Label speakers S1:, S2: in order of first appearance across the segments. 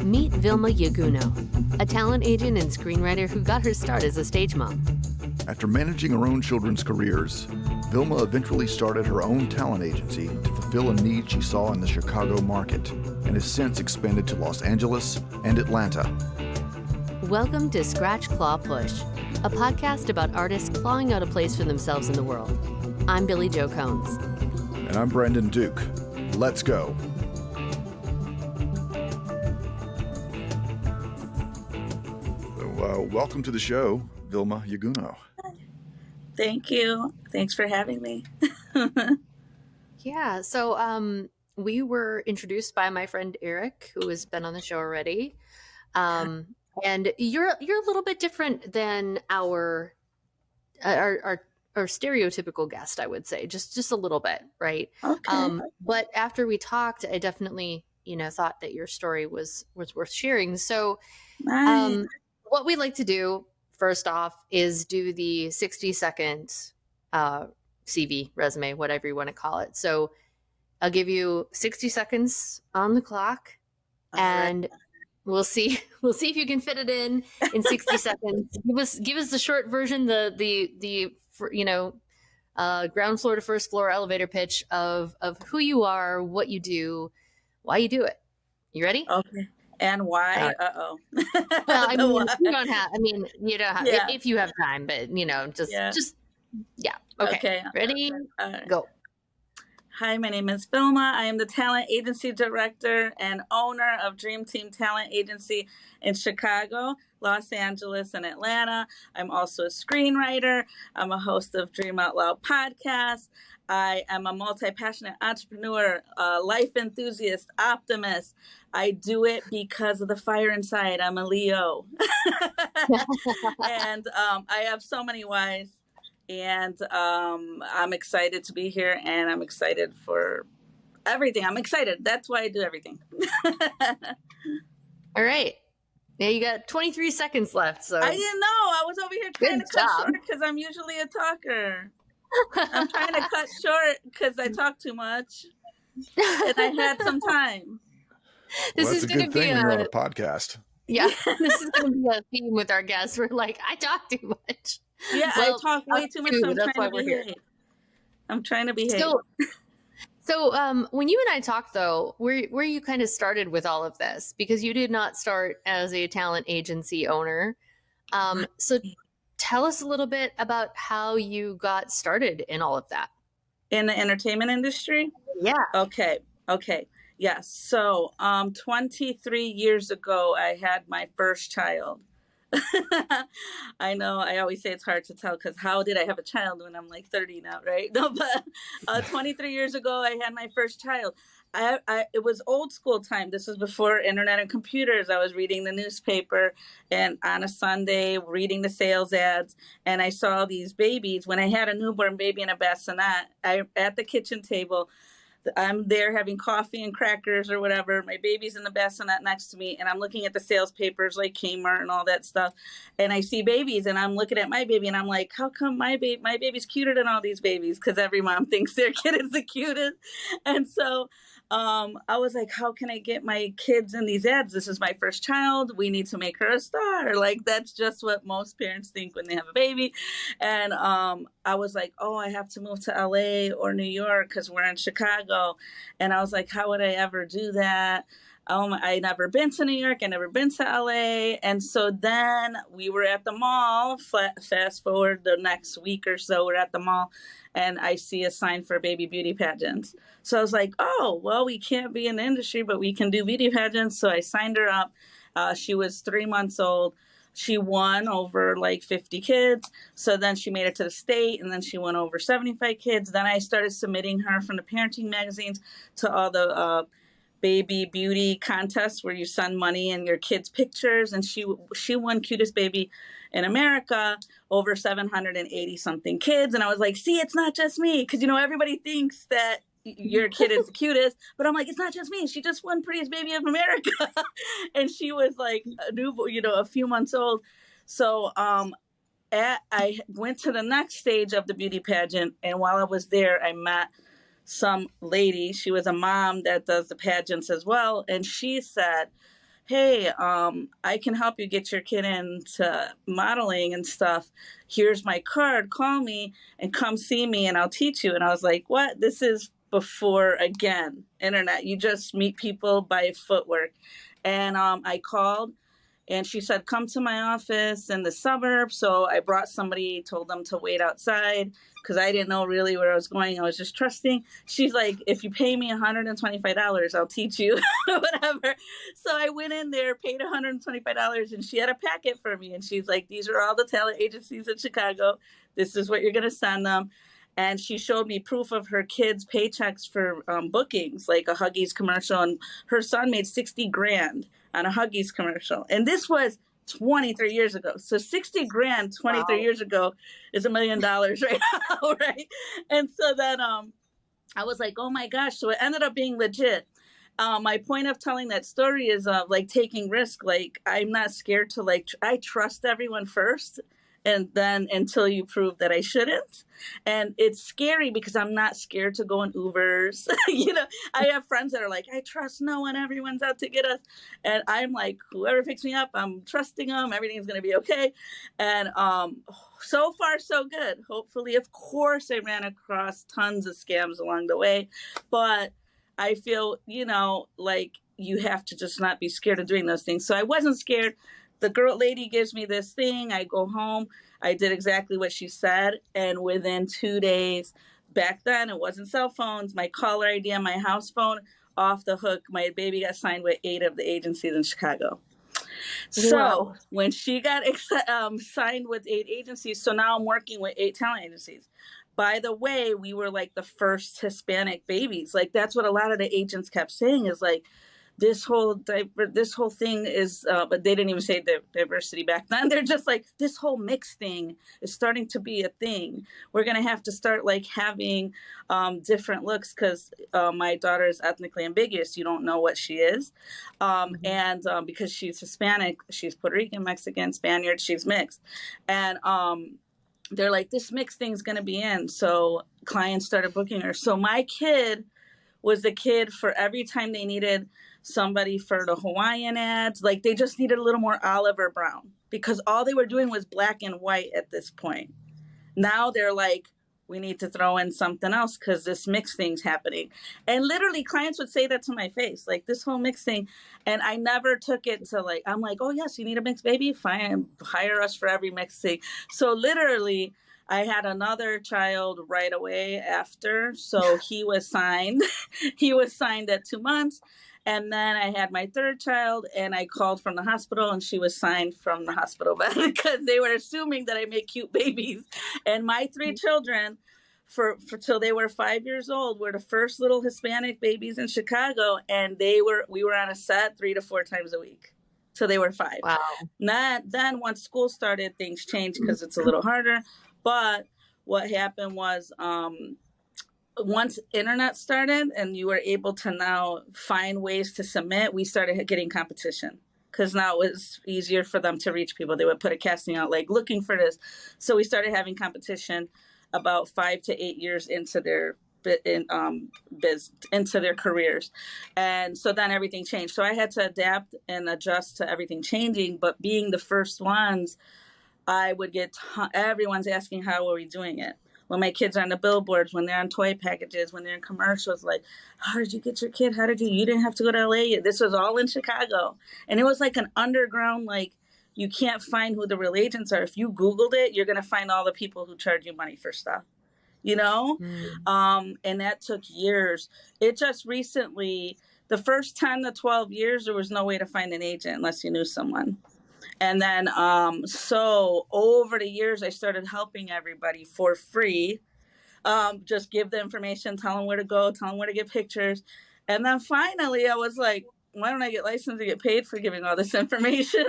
S1: Meet Vilma Llaguno, a talent agent and screenwriter who got her start as a stage mom.
S2: After managing her own children's careers, Vilma eventually started her own talent agency to fulfill a need she saw in the Chicago market, and has since expanded to Los Angeles and Atlanta.
S1: Welcome to Scratch, Claw, Push, a podcast about artists clawing out a place for themselves in the world. I'm Billy Jo Cones.
S2: And I'm Brandon Duke. Let's go. So, welcome to the show, Vilma Llaguno.
S3: Thank you. Thanks for having me.
S1: Yeah, so we were introduced by my friend Eric, who has been on the show already. And you're a little bit different than our stereotypical guest, I would say, just a little bit, right?
S3: Okay.
S1: But after we talked, I definitely, thought that your story was worth sharing. So,
S3: Nice.
S1: what we like to do first off is do the 60-second CV, resume, whatever you want to call it. So I'll give you 60 seconds on the clock, and we'll see if you can fit it in 60 seconds. Give us the short version, the ground floor to first floor elevator pitch of who you are, what you do, why you do it. You ready?
S3: Okay. And why?
S1: Well, I mean, you don't have. I mean, you don't have if you have time, but just Okay. Ready? Go.
S3: Hi, my name is Vilma. I am the talent agency director and owner of DreamTeam Talent Agency in Chicago, Los Angeles, and Atlanta. I'm also a screenwriter. I'm a host of Dream Out Loud podcast. I am a multi-passionate entrepreneur, life enthusiast, optimist. I do it because of the fire inside. I'm a Leo. And I have so many whys. And I'm excited to be here, and I'm excited for everything. I'm excited. That's why I do everything.
S1: All right. Now you got 23 seconds left. So
S3: I didn't know. I was over here trying to cut short because I'm usually a talker. I'm trying to cut short because I talk too much, and I had some time.
S2: This is a good thing when you're on a podcast.
S1: Yeah, this is going to be a theme with our guests. We're like, I talk too much.
S3: Yeah, well, I talk way too much. So I'm trying to behave.
S1: So when you and I talked, though, where you kind of started with all of this, because you did not start as a talent agency owner. So tell us a little bit about how you got started in all of that.
S3: In the entertainment industry?
S1: Yeah.
S3: Okay. Yes. So 23 years ago, I had my first child. I know I always say it's hard to tell because how did I have a child when I'm like 30 now, right? No, but 23 years ago, I had my first child. It was old school time. This was before internet and computers. I was reading the newspaper and on a Sunday reading the sales ads, and I saw these babies. When I had a newborn baby in a bassinet, at the kitchen table, I'm there having coffee and crackers or whatever. My baby's in the bassinet next to me, and I'm looking at the sales papers like Kmart and all that stuff. And I see babies, and I'm looking at my baby, and I'm like, how come my baby's cuter than all these babies? Because every mom thinks their kid is the cutest. And so I was like, how can I get my kids in these ads? This is my first child. We need to make her a star. Like, that's just what most parents think when they have a baby. And I was like, oh, I have to move to LA or New York because we're in Chicago. And I was like, how would I ever do that? I never been to New York. I never been to LA. And so then we were at the mall. Fast forward the next week or so, we're at the mall, and I see a sign for baby beauty pageants. So I was like, oh, well, we can't be in the industry, but we can do beauty pageants. So I signed her up. She was 3 months old. She won over like 50 kids. So then she made it to the state, and then she won over 75 kids. Then I started submitting her from the parenting magazines to all the baby beauty contests where you send money and your kids' pictures. And she won Cutest Baby in America, over 780 something kids. And I was like, see, it's not just me. Because, everybody thinks that your kid is the cutest, but I'm like, it's not just me. She just won Prettiest Baby of America. And she was like a few months old. So I went to the next stage of the beauty pageant. And while I was there, I met some lady. She was a mom that does the pageants as well. And she said, hey, I can help you get your kid into modeling and stuff. Here's my card, call me and come see me and I'll teach you. And I was like, what? This is before, again, internet. You just meet people by footwork. And I called and she said, come to my office in the suburbs. So I brought somebody, told them to wait outside because I didn't know really where I was going. I was just trusting. She's like, if you pay me $125, I'll teach you, whatever. So I went in there, paid $125, and she had a packet for me. And she's like, these are all the talent agencies in Chicago. This is what you're going to send them. And she showed me proof of her kids' paychecks for bookings, like a Huggies commercial. And her son made $60,000 on a Huggies commercial. And this was 23 years ago. So 60 grand 23
S1: Wow.
S3: years ago is $1 million right now, right? And so then I was like, oh my gosh. So it ended up being legit. My point of telling that story is like taking risk. Like I'm not scared to I trust everyone first. And then until you prove that I shouldn't. And it's scary because I'm not scared to go in Ubers. I have friends that are like, I trust no one. Everyone's out to get us. And I'm like, whoever picks me up, I'm trusting them. Everything's going to be okay. And so far, so good. Hopefully, of course, I ran across tons of scams along the way. But I feel, like you have to just not be scared of doing those things. So I wasn't scared. The lady gives me this thing. I go home. I did exactly what she said. And within 2 days, back then, it wasn't cell phones. My caller ID on my house phone, off the hook. My baby got signed with 8 of the agencies in Chicago. So
S1: Wow.
S3: when she got signed with 8 agencies, so now I'm working with 8 talent agencies. By the way, we were like the first Hispanic babies. Like that's what a lot of the agents kept saying is like, this whole thing is, but they didn't even say diversity back then. They're just like, this whole mix thing is starting to be a thing. We're going to have to start like having different looks because my daughter is ethnically ambiguous. You don't know what she is. And because she's Hispanic, she's Puerto Rican, Mexican, Spaniard, she's mixed. And they're like, this mixed thing's going to be in. So clients started booking her. So my kid was the kid for every time they needed somebody for the Hawaiian ads. Like they just needed a little more olive or brown because all they were doing was black and white at this point. Now they're like, we need to throw in something else because this mix thing's happening. And literally clients would say that to my face, like this whole mix thing. And I never took it to like, I'm like, oh yes, you need a mixed baby? Fine, hire us for every mixed thing. So literally I had another child right away after. So he was signed. He was signed at 2 months. And then I had my third child and I called from the hospital and she was signed from the hospital because they were assuming that I make cute babies. And my 3 children for till they were 5 years old were the first little Hispanic babies in Chicago. And we were on a set 3 to 4 times a week. So they were 5.
S1: Wow.
S3: Then once school started, things changed because it's a little harder. But what happened was once internet started and you were able to now find ways to submit, we started getting competition because now it was easier for them to reach people. They would put a casting out like looking for this. So we started having competition about 5 to 8 years into their into their careers. And so then everything changed. So I had to adapt and adjust to everything changing. But being the first ones, I would get everyone's asking, how are we doing it? When my kids are on the billboards, when they're on toy packages, when they're in commercials, like, how did you get your kid? You didn't have to go to LA. This was all in Chicago. And it was like an underground, like, you can't find who the real agents are. If you Googled it, you're going to find all the people who charge you money for stuff, and that took years. It just recently, the first 10 to 12 years, there was no way to find an agent unless you knew someone. And then, so over the years, I started helping everybody for free. Just give the information, tell them where to go, tell them where to get pictures. And then finally, I was like, why don't I get licensed to get paid for giving all this information?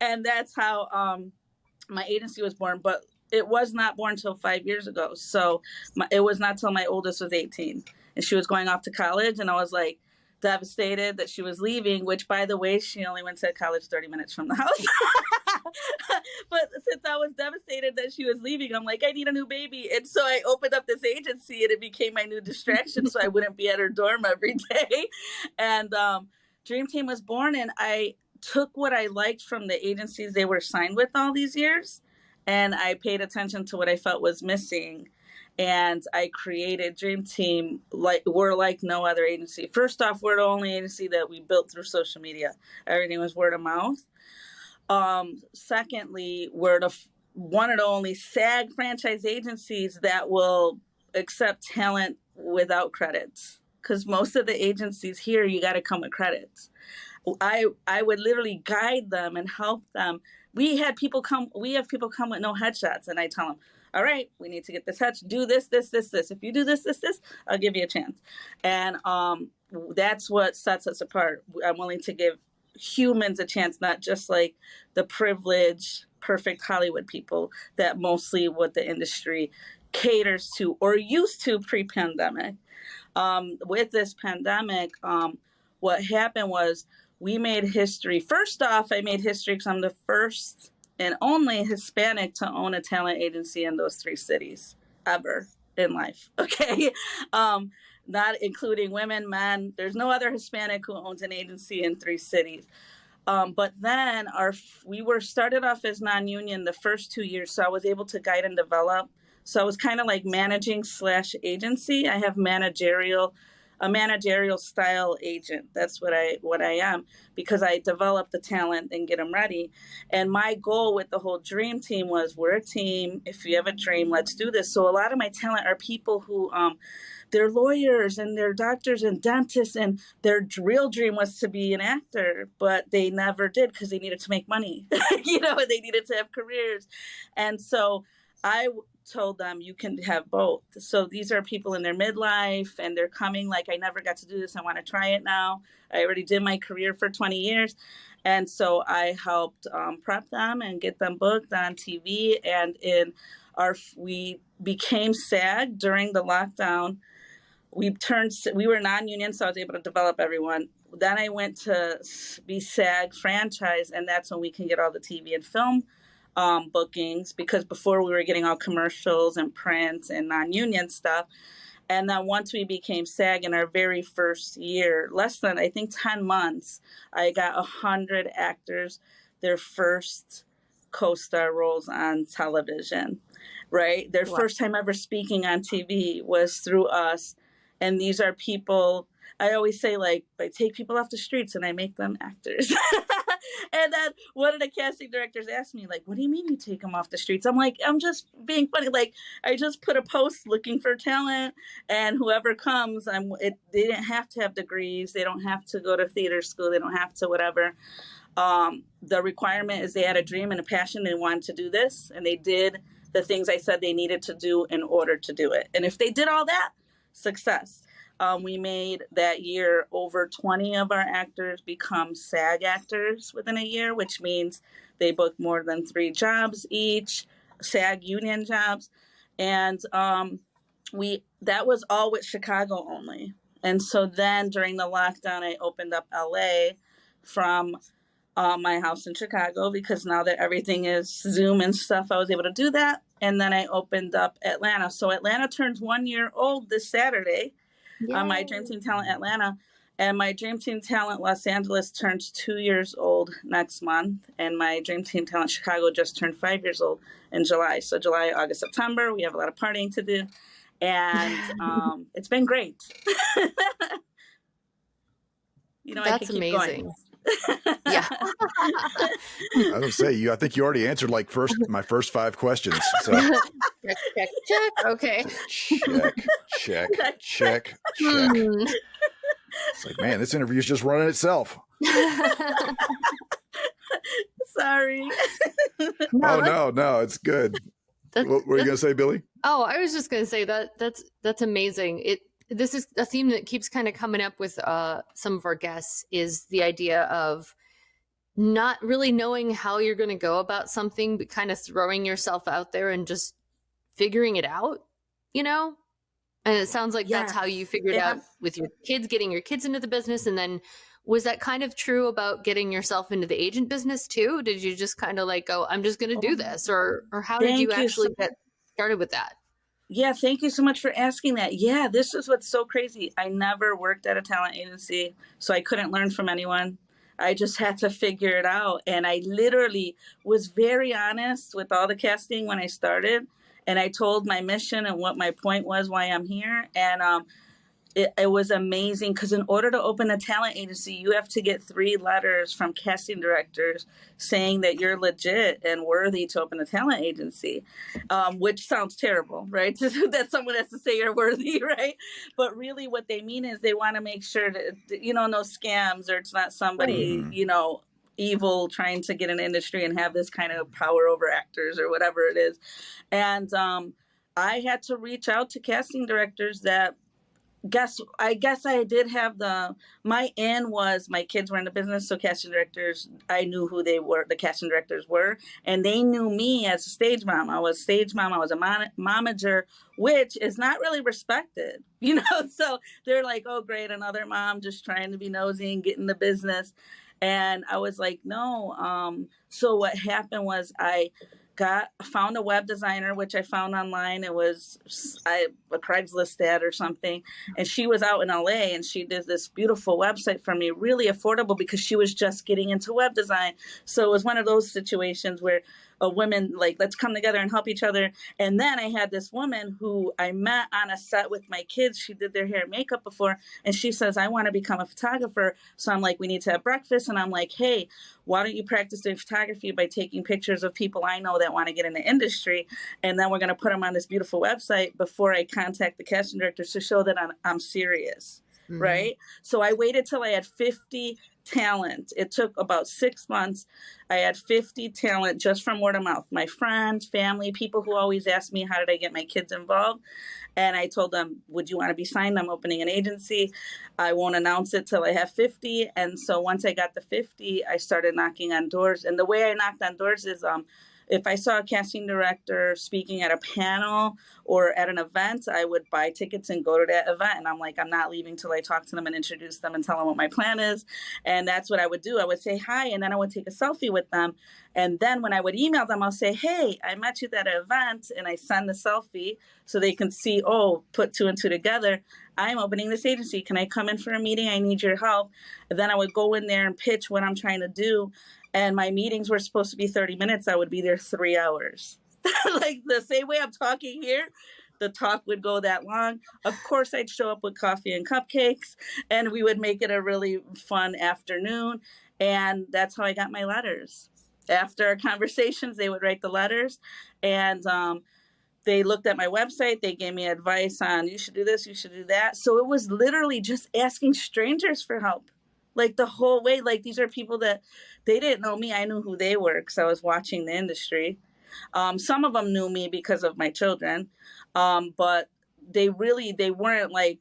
S3: And that's how my agency was born. But it was not born until 5 years ago. So it was not till my oldest was 18. And she was going off to college. And I was like, devastated that she was leaving, which, by the way, she only went to college 30 minutes from the house. But since I was devastated that she was leaving, I'm like, I need a new baby. And so I opened up this agency and it became my new distraction so I wouldn't be at her dorm every day. And Dream Team was born, and took what I liked from the agencies they were signed with all these years, and I paid attention to what I felt was missing. And I created Dream Team. Like, we're like no other agency. First off, we're the only agency that we built through social media. Everything was word of mouth. Secondly, we're one of the only SAG franchise agencies that will accept talent without credits. Because most of the agencies here, you got to come with credits. I would literally guide them and help them. We have people come with no headshots, and I tell them, all right, we need to get this headshot. Do this. If you do this, I'll give you a chance. And that's what sets us apart. I'm willing to give humans a chance, not just like the privileged, perfect Hollywood people that mostly what the industry caters to or used to pre-pandemic. With this pandemic, what happened was we made history. First off, I made history because I'm the first and only Hispanic to own a talent agency in those 3 cities ever in life. Okay. Not including women, men. There's no other Hispanic who owns an agency in 3 cities. But then we were started off as non-union the first 2 years. So I was able to guide and develop. So I was kind of like managing / agency. I have a managerial style agent. That's what I am, because I develop the talent and get them ready. And my goal with the whole Dream Team was, we're a team. If you have a dream, let's do this. So a lot of my talent are people who, they're lawyers and they're doctors and dentists, and their real dream was to be an actor, but they never did because they needed to make money, they needed to have careers. And so I told them, you can have both. So these are people in their midlife, and they're coming like, I never got to do this. I want to try it now. I already did my career for 20 years. And so I helped prep them and get them booked on TV. And we became SAG during the lockdown. We were non-union, so I was able to develop everyone. Then I went to be SAG franchise, and that's when we can get all the TV and film bookings, because before we were getting all commercials and prints and non-union stuff. And then once we became SAG in our very first year, less than, I think, 10 months, I got 100 actors their first co-star roles on television, right? Their first time ever speaking on TV was through us. And these are people, I always say, like, I take people off the streets and I make them actors. And then one of the casting directors asked me, like, what do you mean you take them off the streets? I'm like, I'm just being funny. Like, I just put a post looking for talent, and whoever comes, they didn't have to have degrees. They don't have to go to theater school. They don't have to whatever. The requirement is they had a dream and a passion. They wanted to do this, and they did the things I said they needed to do in order to do it. And if they did all that, success. We made that year over 20 of our actors become SAG actors within a year, which means they booked more than 3 jobs each, SAG union jobs. And that was all with Chicago only. And so then during the lockdown, I opened up LA from my house in Chicago, because now that everything is Zoom and stuff, I was able to do that. And then I opened up Atlanta. So Atlanta turns 1 year old this Saturday. My Dream Team Talent Atlanta, and my Dream Team Talent Los Angeles turns 2 years old next month, and my Dream Team Talent Chicago just turned 5 years old in July. So July, August, September, we have a lot of partying to do, and it's been great.
S1: That's
S3: I can keep
S1: amazing.
S3: Going.
S1: Yeah.
S2: I was gonna say, I think you already answered my first 5 questions. So
S1: check. Okay.
S2: Check. It's like, man, this interview's just running itself.
S3: Sorry.
S2: No, it's good. What were you gonna say, Billy?
S1: Oh, I was just gonna say that's amazing. This is a theme that keeps kind of coming up with some of our guests, is the idea of not really knowing how you're going to go about something, but kind of throwing yourself out there and just figuring it out, And it sounds like that's how you figured out with your kids, getting your kids into the business. And then was that kind of true about getting yourself into the agent business too? Did you just kind of like go, I'm just going to do this? Or how did you actually get started with that?
S3: Yeah, thank you so much for asking that. Yeah, this is what's so crazy. I never worked at a talent agency, so I couldn't learn from anyone. I just had to figure it out. And I literally was very honest with all the casting when I started. And I told my mission and what my point was, why I'm here. And it was amazing because in order to open a talent agency, you have to get 3 letters from casting directors saying that you're legit and worthy to open a talent agency, which sounds terrible, right? That someone has to say you're worthy, right? But really what they mean is they want to make sure that, no scams, or it's not somebody, evil trying to get in the industry and have this kind of power over actors or whatever it is. And I had to reach out to casting directors that I guess I did have my in was my kids were in the business, so casting directors, I knew who they were, the casting directors were, and they knew me as a stage mom. I was stage mom, I was a momager, which is not really respected, so they're like, oh great, another mom just trying to be nosy and get in the business. And I was like, no. So what happened was I found a web designer, which I found online. It was a Craigslist ad or something. And she was out in LA and she did this beautiful website for me, really affordable because she was just getting into web design. So it was one of those situations where a woman, like, let's come together and help each other. And then I had this woman who I met on a set with my kids. She did their hair and makeup before. And she says, I want to become a photographer. So I'm like, we need to have breakfast. And I'm like, hey, why don't you practice doing photography by taking pictures of people I know that want to get in the industry? And then we're going to put them on this beautiful website before I contact the casting directors to show that I'm serious. Mm-hmm. Right. So I waited till I had 50 talent. It took about 6 months. I had 50 talent just from word of mouth. My friends, family, people who always ask me, how did I get my kids involved? And I told them, would you want to be signed? I'm opening an agency. I won't announce it till I have 50. And so once I got the 50, I started knocking on doors. And the way I knocked on doors is, if I saw a casting director speaking at a panel or at an event, I would buy tickets and go to that event. And I'm like, I'm not leaving till I talk to them and introduce them and tell them what my plan is. And that's what I would do. I would say hi, and then I would take a selfie with them. And then when I would email them, I'll say, hey, I met you at an event, and I send the selfie so they can see, oh, put 2 and 2 together. I'm opening this agency. Can I come in for a meeting? I need your help. And then I would go in there and pitch what I'm trying to do. And my meetings were supposed to be 30 minutes. I would be there 3 hours. Like the same way I'm talking here, the talk would go that long. Of course, I'd show up with coffee and cupcakes, and we would make it a really fun afternoon. And that's how I got my letters. After our conversations, they would write the letters, and they looked at my website. They gave me advice on, you should do this, you should do that. So it was literally just asking strangers for help. Like the whole way, like these are people that they didn't know me. I knew who they were because I was watching the industry. Some of them knew me because of my children. But they weren't like,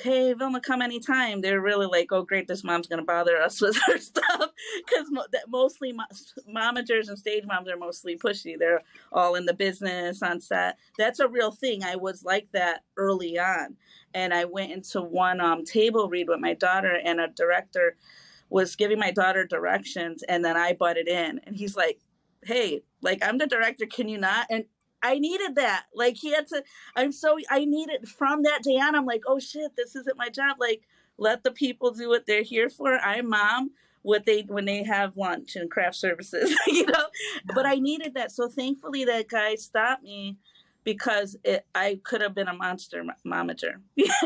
S3: hey, Vilma, come anytime. They're really like, oh, great, this mom's going to bother us with her stuff. Because mostly momagers and stage moms are mostly pushy. They're all in the business on set. That's a real thing. I was like that early on. And I went into one table read with my daughter, and a director was giving my daughter directions, and then I butted in. And he's like, hey, like, I'm the director. Can you not? And I needed that. Like, I needed from that day on. I'm like, oh shit, this isn't my job. Like, let the people do what they're here for. I'm mom, when they have lunch and craft services, but I needed that. So thankfully that guy stopped me, because I could have been a monster momager.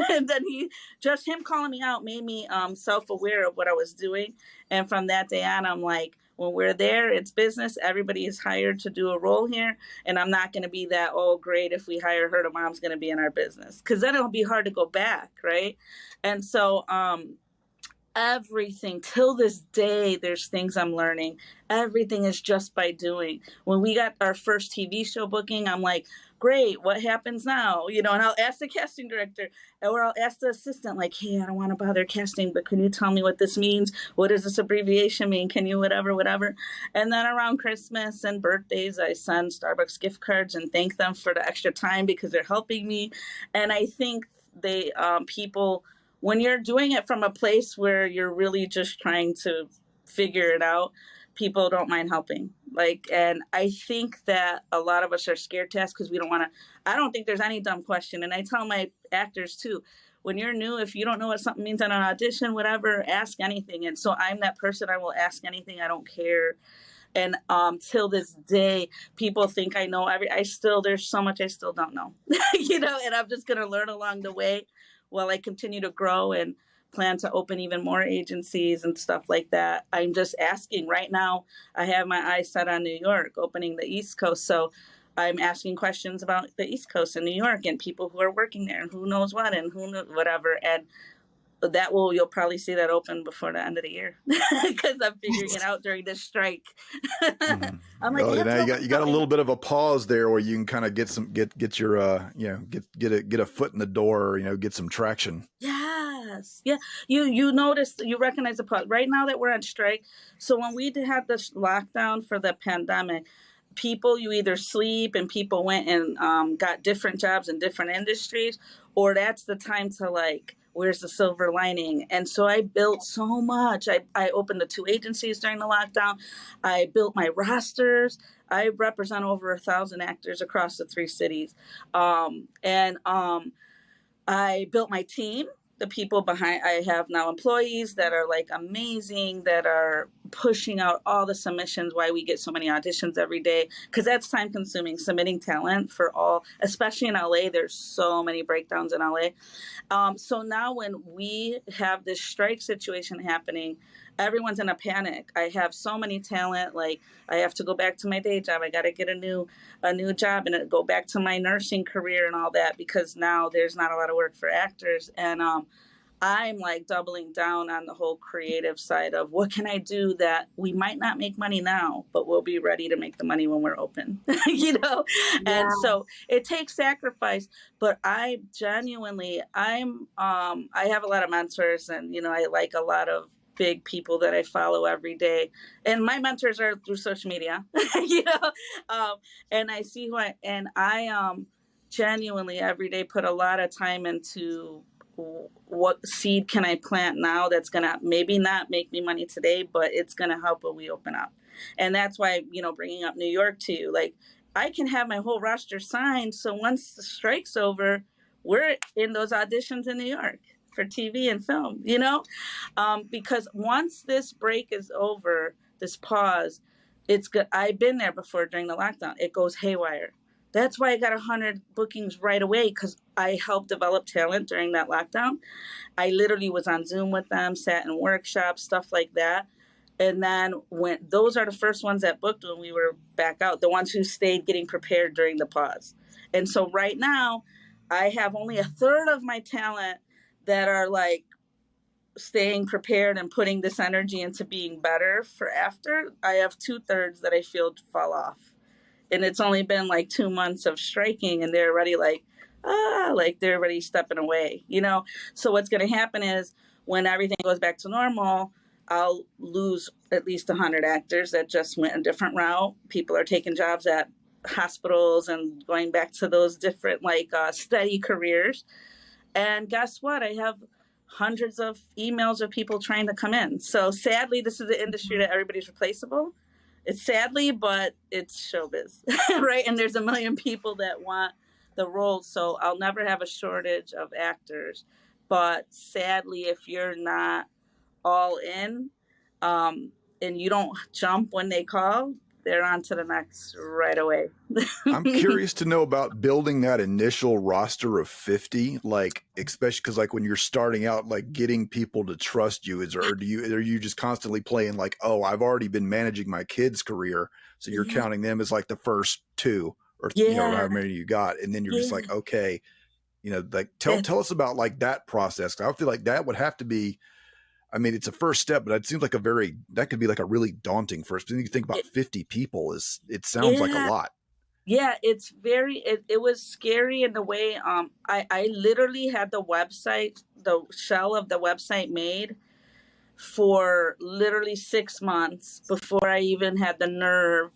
S3: And then him calling me out made me self-aware of what I was doing. And from that day on, I'm like, when we're there, it's business. Everybody is hired to do a role here. And I'm not going to be that, oh, great, if we hire her, the mom's going to be in our business. Because then it'll be hard to go back, right? And so everything, till this day, there's things I'm learning. Everything is just by doing. When we got our first TV show booking, I'm like, great, what happens now? And I'll ask the casting director, or I'll ask the assistant, like, hey, I don't want to bother casting, but can you tell me what this means? What does this abbreviation mean? Can you whatever? And then around Christmas and birthdays, I send Starbucks gift cards and thank them for the extra time because they're helping me. And I think people, when you're doing it from a place where you're really just trying to figure it out, people don't mind helping. And I think that a lot of us are scared to ask because we don't want to. I don't think there's any dumb question. And I tell my actors too, when you're new, if you don't know what something means on an audition, whatever, ask anything. And so I'm that person. I will ask anything. I don't care. And till this day, people think I know there's so much I still don't know, and I'm just going to learn along the way while I continue to grow and plan to open even more agencies and stuff like that. I'm just asking right now. I have my eyes set on New York, opening the East Coast. So I'm asking questions about the East Coast and New York and people who are working there and who knows what and who knows whatever. And you'll probably see that open before the end of the year because I'm figuring it out during this strike.
S2: Mm-hmm.
S3: I'm like,
S2: you got a little bit of a pause there where you can kind of get your get a foot in the door, get some traction.
S3: Yes. Yeah. You notice, you recognize the pause right now that we're on strike. So when we had this lockdown for the pandemic, people, you either sleep and people went and got different jobs in different industries, or that's the time to like, where's the silver lining? And so I built so much. I opened the 2 agencies during the lockdown. I built my rosters. I represent over 1,000 actors across the 3 cities. I built my team. The people behind, I have now employees that are like amazing, that are pushing out all the submissions, why we get so many auditions every day, because that's time consuming, submitting talent for all, especially in LA. There's so many breakdowns in LA. So now when we have this strike situation happening, everyone's in a panic. I have so many talent, like I have to go back to my day job. I got to get a new job and go back to my nursing career and all that, because now there's not a lot of work for actors. And I'm like doubling down on the whole creative side of what can I do that we might not make money now, but we'll be ready to make the money when we're open, Yeah. And so it takes sacrifice, but I have a lot of mentors, and, I like a lot of big people that I follow every day. And my mentors are through social media, and I see I genuinely every day put a lot of time into what seed can I plant now that's going to maybe not make me money today, but it's going to help when we open up. And that's why, bringing up New York to you, like I can have my whole roster signed. So once the strike's over, we're in those auditions in New York for TV and film, because once this break is over, this pause, it's good. I've been there before during the lockdown. It goes haywire. That's why I got 100 bookings right away, because I helped develop talent during that lockdown. I literally was on Zoom with them, sat in workshops, stuff like that. And then when those are the first ones that booked when we were back out, the ones who stayed getting prepared during the pause. And so right now, I have only 1/3 of my talent that are like staying prepared and putting this energy into being better for after. I have 2/3 that I feel fall off. And it's only been like 2 months of striking, and they're already like they're already stepping away, So what's going to happen is when everything goes back to normal, I'll lose at least 100 actors that just went a different route. People are taking jobs at hospitals and going back to those different steady careers. And guess what? I have hundreds of emails of people trying to come in. So sadly, this is an industry that everybody's replaceable. It's sadly, but it's showbiz, right? And there's a million people that want the roles. So I'll never have a shortage of actors. But sadly, if you're not all in and you don't jump when they call, they're on to the next right away.
S2: I'm curious to know about building that initial roster of 50, especially because when you're starting out, getting people to trust you, are you just constantly playing I've already been managing my kids' career, so you're counting them as the first 2 or however many you got, and then you're just okay, tell us about that process. I feel like that would have to be. I mean, it's a first step, but it seems like that could be a really daunting first. But then you think about 50 people it sounds like a lot.
S3: Yeah, it's it was scary in the way, I literally had the shell of the website made for literally 6 months before I even had the nerve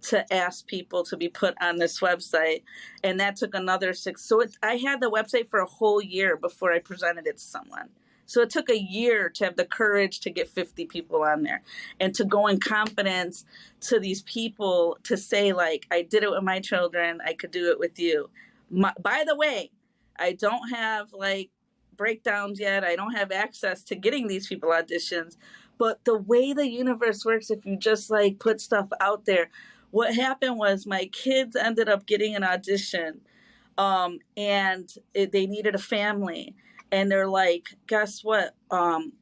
S3: to ask people to be put on this website. And that took another 6. So I had the website for a whole year before I presented it to someone. So it took a year to have the courage to get 50 people on there and to go in confidence to these people to say, I did it with my children. I could do it with you. By the way, I don't have breakdowns yet. I don't have access to getting these people auditions. But the way the universe works, if you just like put stuff out there, what happened was my kids ended up getting an audition, and they needed a family. And they're like, guess what?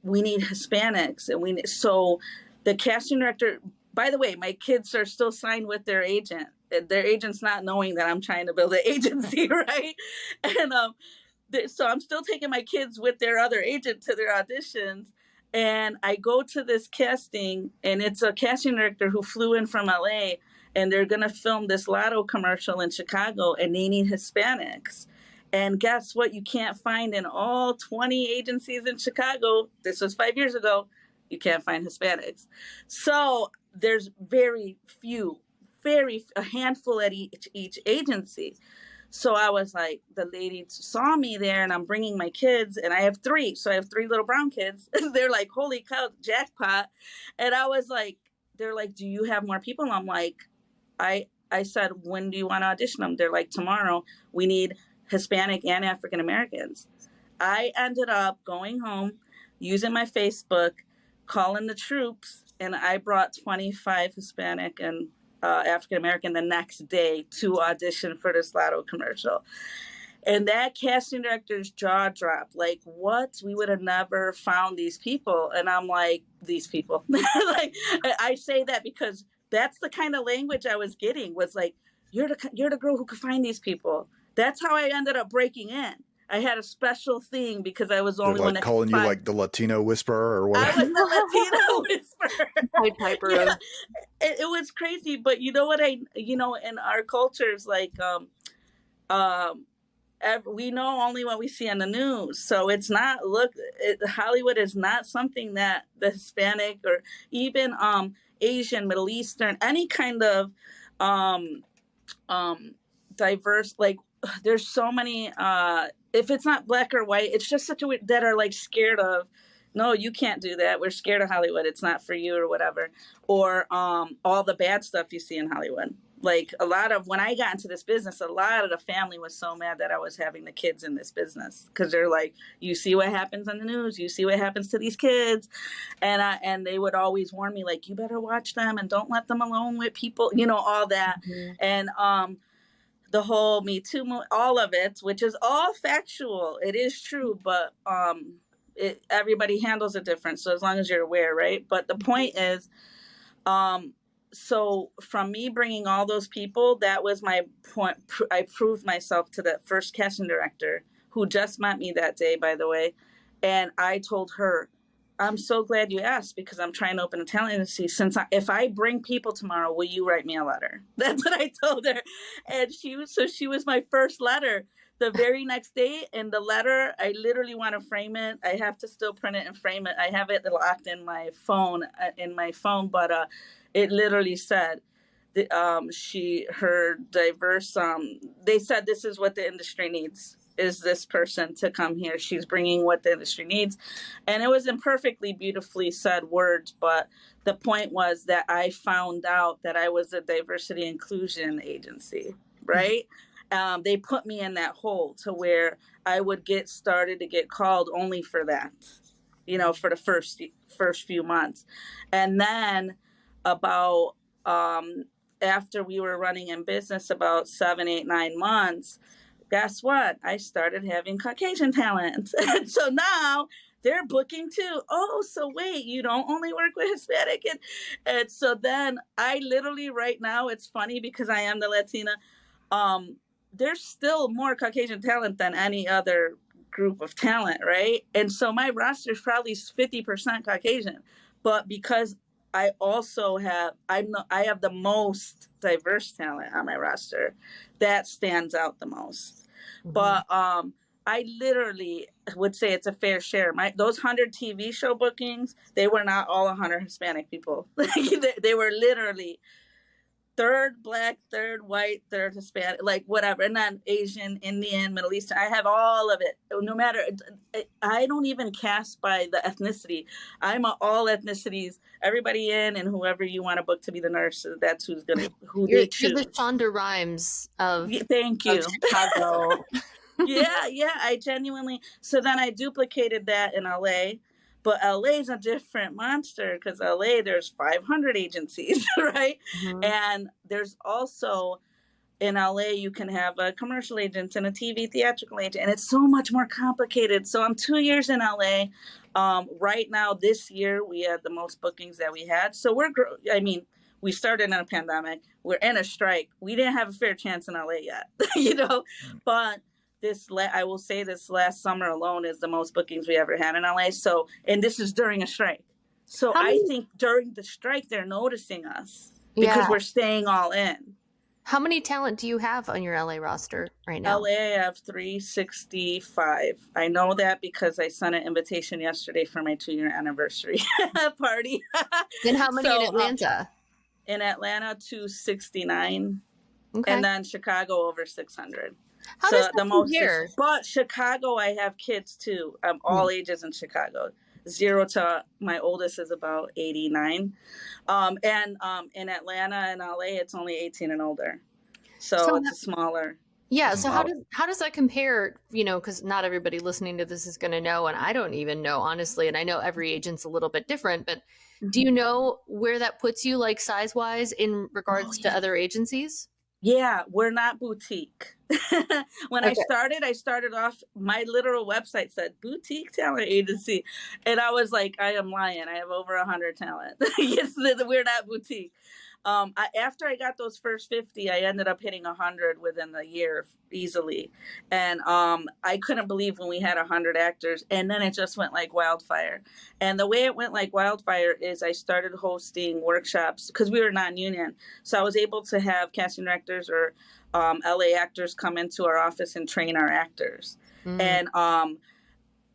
S3: We need Hispanics. And so the casting director, by the way, my kids are still signed with their agent. Their agent's not knowing that I'm trying to build an agency, right? And so I'm still taking my kids with their other agent to their auditions. And I go to this casting, and it's a casting director who flew in from LA, and they're going to film this Lotto commercial in Chicago, and they need Hispanics. And guess what? You can't find in all 20 agencies in Chicago. This was 5 years ago. You can't find Hispanics. So there's very few, a handful at each agency. So I was like, the lady saw me there, and I'm bringing my kids, and I have 3. So I have 3 little brown kids. They're like, holy cow, jackpot. And I was like, they're like, do you have more people? And I'm like, I said, when do you want to audition them? They're like, tomorrow. We need Hispanic and African Americans. I ended up going home, using my Facebook, calling the troops, and I brought 25 Hispanic and African American the next day to audition for this Lotto commercial. And that casting director's jaw dropped. Like, what? We would have never found these people. And I'm like, these people. Like, I say that because that's the kind of language I was getting, was like, you're the girl who could find these people. That's how I ended up breaking in. I had a special thing because I was the only
S2: like
S3: one that
S2: calling you like the Latino whisperer or whatever.
S3: I was the Latino whisperer.
S1: Pied Piper.
S3: Yeah, it was crazy. But you know what? In our cultures, like, we know only what we see on the news. So it's not, Hollywood is not something that the Hispanic or even Asian, Middle Eastern, any kind of diverse, like, there's so many, if it's not black or white, it's just such a weird, that are like scared of, no, you can't do that. We're scared of Hollywood. It's not for you or whatever. Or all the bad stuff you see in Hollywood. Like, when I got into this business, a lot of the family was so mad that I was having the kids in this business, because they're like, you see what happens on the news, you see what happens to these kids. And they would always warn me, like, you better watch them and don't let them alone with people, all that. Mm-hmm. And the whole Me Too, all of it, which is all factual. It is true, but everybody handles it different. So as long as you're aware, right? But the point is, so from me bringing all those people, that was my point. I proved myself to the first casting director, who just met me that day, by the way. And I told her, I'm so glad you asked, because I'm trying to open a talent agency. If I bring people tomorrow, will you write me a letter? That's what I told her. And she was my first letter the very next day. And the letter, I literally want to frame it. I have to still print it and frame it. I have it locked in my phone, but it literally said, her diverse, they said, this is what the industry needs, is this person to come here. She's bringing what the industry needs. And it was in perfectly beautifully said words. But the point was that I found out that I was a diversity inclusion agency, right? They put me in that hole to where I would get called only for that, for the first few months. And then about, after we were running in business about 7, 8, 9 months, guess what? I started having Caucasian talent. And so now they're booking too. Oh, so wait, you don't only work with Hispanic. And so then I literally right now, it's funny because I am the Latina. There's still more Caucasian talent than any other group of talent, right? And so my roster is probably 50% Caucasian. But because I also I have the most diverse talent on my roster, that stands out the most. Mm-hmm. But I literally would say it's a fair share. Those 100 TV show bookings, they were not all 100 Hispanic people. They were literally third Black, third white, third Hispanic, like whatever. And then Asian, Indian, Middle Eastern. I have all of it. No matter, I don't even cast by the ethnicity. I'm all ethnicities, everybody in, and whoever you want to book to be the nurse, that's who they choose.
S1: You're the Shonda Rhimes of
S3: Thank you.
S1: Of Chicago.
S3: Yeah, I genuinely. So then I duplicated that in LA, but LA is a different monster because LA there's 500 agencies, right?
S1: Mhm.
S3: And there's also in LA you can have a commercial agent and a TV theatrical agent, and it's so much more complicated. So I'm 2 years in LA. Right now, this year we had the most bookings that we had. So I mean, we started in a pandemic. We're in a strike. We didn't have a fair chance in LA yet, you know, but I will say this last summer alone is the most bookings we ever had in LA. So, and this is during a strike. So
S1: How
S3: I
S1: many?
S3: think during the strike, they're noticing us because
S1: Yeah.
S3: we're staying all in.
S1: How many talent do you have on your LA roster right now?
S3: LA, I have 365. I know that because I sent an invitation yesterday for my 2-year anniversary party.
S1: And how many in
S3: So
S1: Atlanta?
S3: in Atlanta, 269.
S1: Okay.
S3: And then Chicago, over 600.
S1: How does
S3: So
S1: that
S3: the most is,
S1: compare?
S3: but Chicago, I have kids too. All ages in Chicago. 0 to my oldest is about 89. And in Atlanta and LA, it's only 18 and older. So
S1: So
S3: it's a smaller.
S1: yeah,
S2: Mm.
S1: so how does that compare, because not everybody listening to this is going to know, and I don't even know, honestly, and I know every agent's a little bit different, but do you know where that puts you, like, size-wise in
S3: Oh,
S1: regards to
S3: yeah.
S1: other agencies?
S3: Yeah, we're not boutique. When
S1: Okay.
S3: I started off, my literal website said boutique talent agency. And I was like, I am lying. I have over 100 talent. Yes, we're not boutique. After I got those first 50, I ended up hitting 100 within the year easily. And I couldn't believe when we had 100 actors. And then it just went like wildfire. And the way it went like wildfire is I started hosting workshops because we were non-union. So I was able to have casting directors or LA actors come into our office and train our actors.
S1: Mm.
S3: And